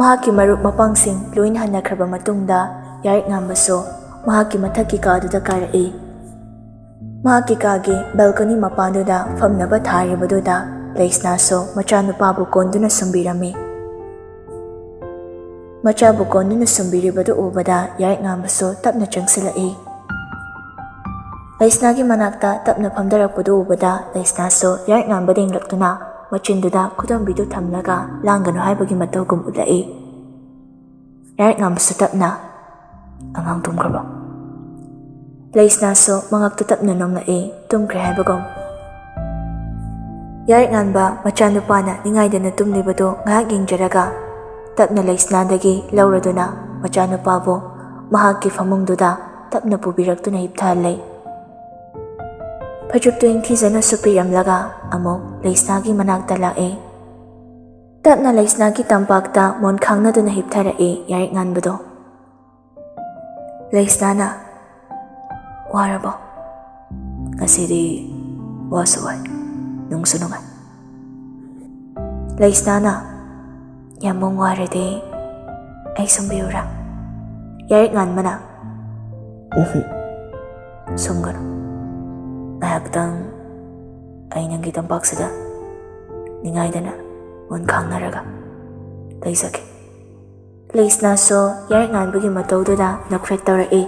Mahaki marup mapangsing luin hanakraba matungda yarik ngambaso mahaki mathaki kaduda karai. Mahaki kagi balcony mapanduda famnaba tharibaduda Leisnasu machanupabu konduna sumbirami. Machabu konduna sumbiribadu ubada yarik ngambaso tapna changsilai. Leisnagi manakta tapna phamdarakpadu ubada Leisnasu yarik ngambada inglaktuna machinduda kudambidu thamlaga langganu haibagi matawgum ulai. Yarik ngambaso tapna angang tumkraba. Leisnasu mangaktu tapna nomlai tumkre haibagom. Yarik nganba machanupana ningaydana tumlibadu ngahak yengjaraga tapna Leisnadagi lauraduna machanupabu mahaki famungduda tapna pubiraktuna hipthalai. Pajuptu ingkizana supiramlaga amok Leisnagi manakta lae. Tapna Leisnagi tampakta mon khangnaduna hiptharai yarik nganbado. Leisnana warabo. Ngasidi wasuway nungsunungan. Leisnana yamong warade ay sumbiyura. Yarik nganmana. Sumgano. Ayagtang ay nang kitang paksada ningaydana mon khangnaraga laisake. Leisnasu yarik nganbagi matawduda nakfret tawrai.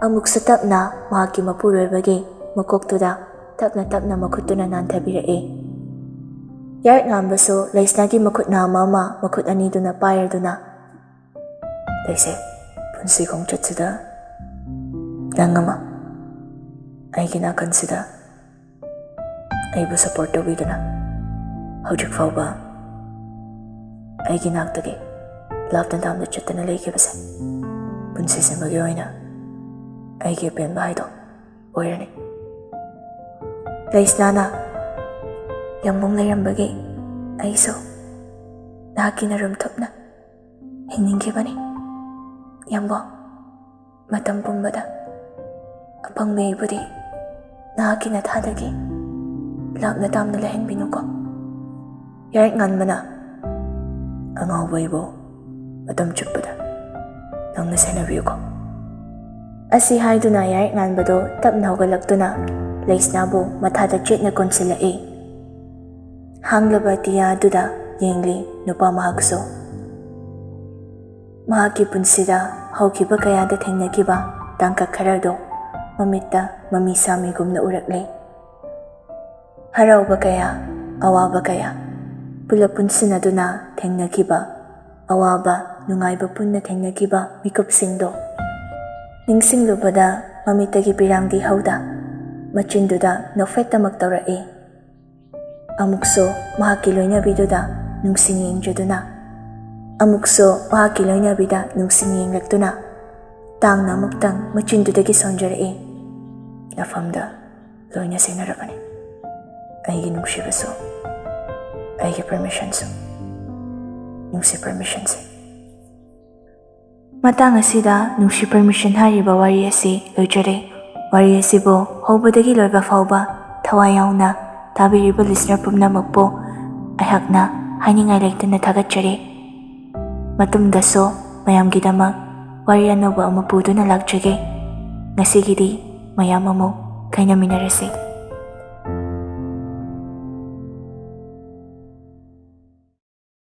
Amuk sa tapna mahaki mapuroybagi makoktuda tapna makhutuna nanthabirai. Yarik nganbaso Leisnagi makhut na mama makhut aniduna payarduna. Leise punsi kong chatsida langama aigi nakansida aibu support tawiduna hojik fawba aigi naktagi laptan tamda chattana leikibase punsi simbagi oina aigi penba haido oirani. Leisnana yambong lairambagi aiso nahaki narum thopna hingningkibani. Yambong matam pumbada apangmebudi nahaki nathadagi lapna tamna lahenbinuko. Yarik nganmana angawbaybo matam chuppada nangna senabiyuko. Asi haiduna yarik nganbado tapna hogalaktuna Leisnabu mathada chitna konsilai. Hanglaba tiya duda yengli nupa mahakso. Mahaki punsida haukiba kayada thengnakiba tangka kharado mamitta mami samigumna urakle. Harauba kaya awaba kaya pula punsinaduna thengnakiba awaba nungayba punna thengnakiba mikupsingdo ningsinglubada mamittagi pirangdi hauda machinduda nofettamak tawrai. Amukso mahaki loinabiduda nungsingyengjaduna amukso mahaki loinabida nungsingyenglagtuna tangna muktang machindudagi sonjarai. Lafamda loina sinarabani aigi nungsibaso aigi permissionso nungsi permissionse. Matang asida nungsi permission hariba wari asi loijare. Wari asibo hobadagi loiba fawba thawai yauna tabiriba listener pumnamakpo ayhakna haningai lektuna thagatjare. Matumdaso mayamgidamak wari anauba ama puduna lakjage. Ngasigidi mayam amo kainaminarase.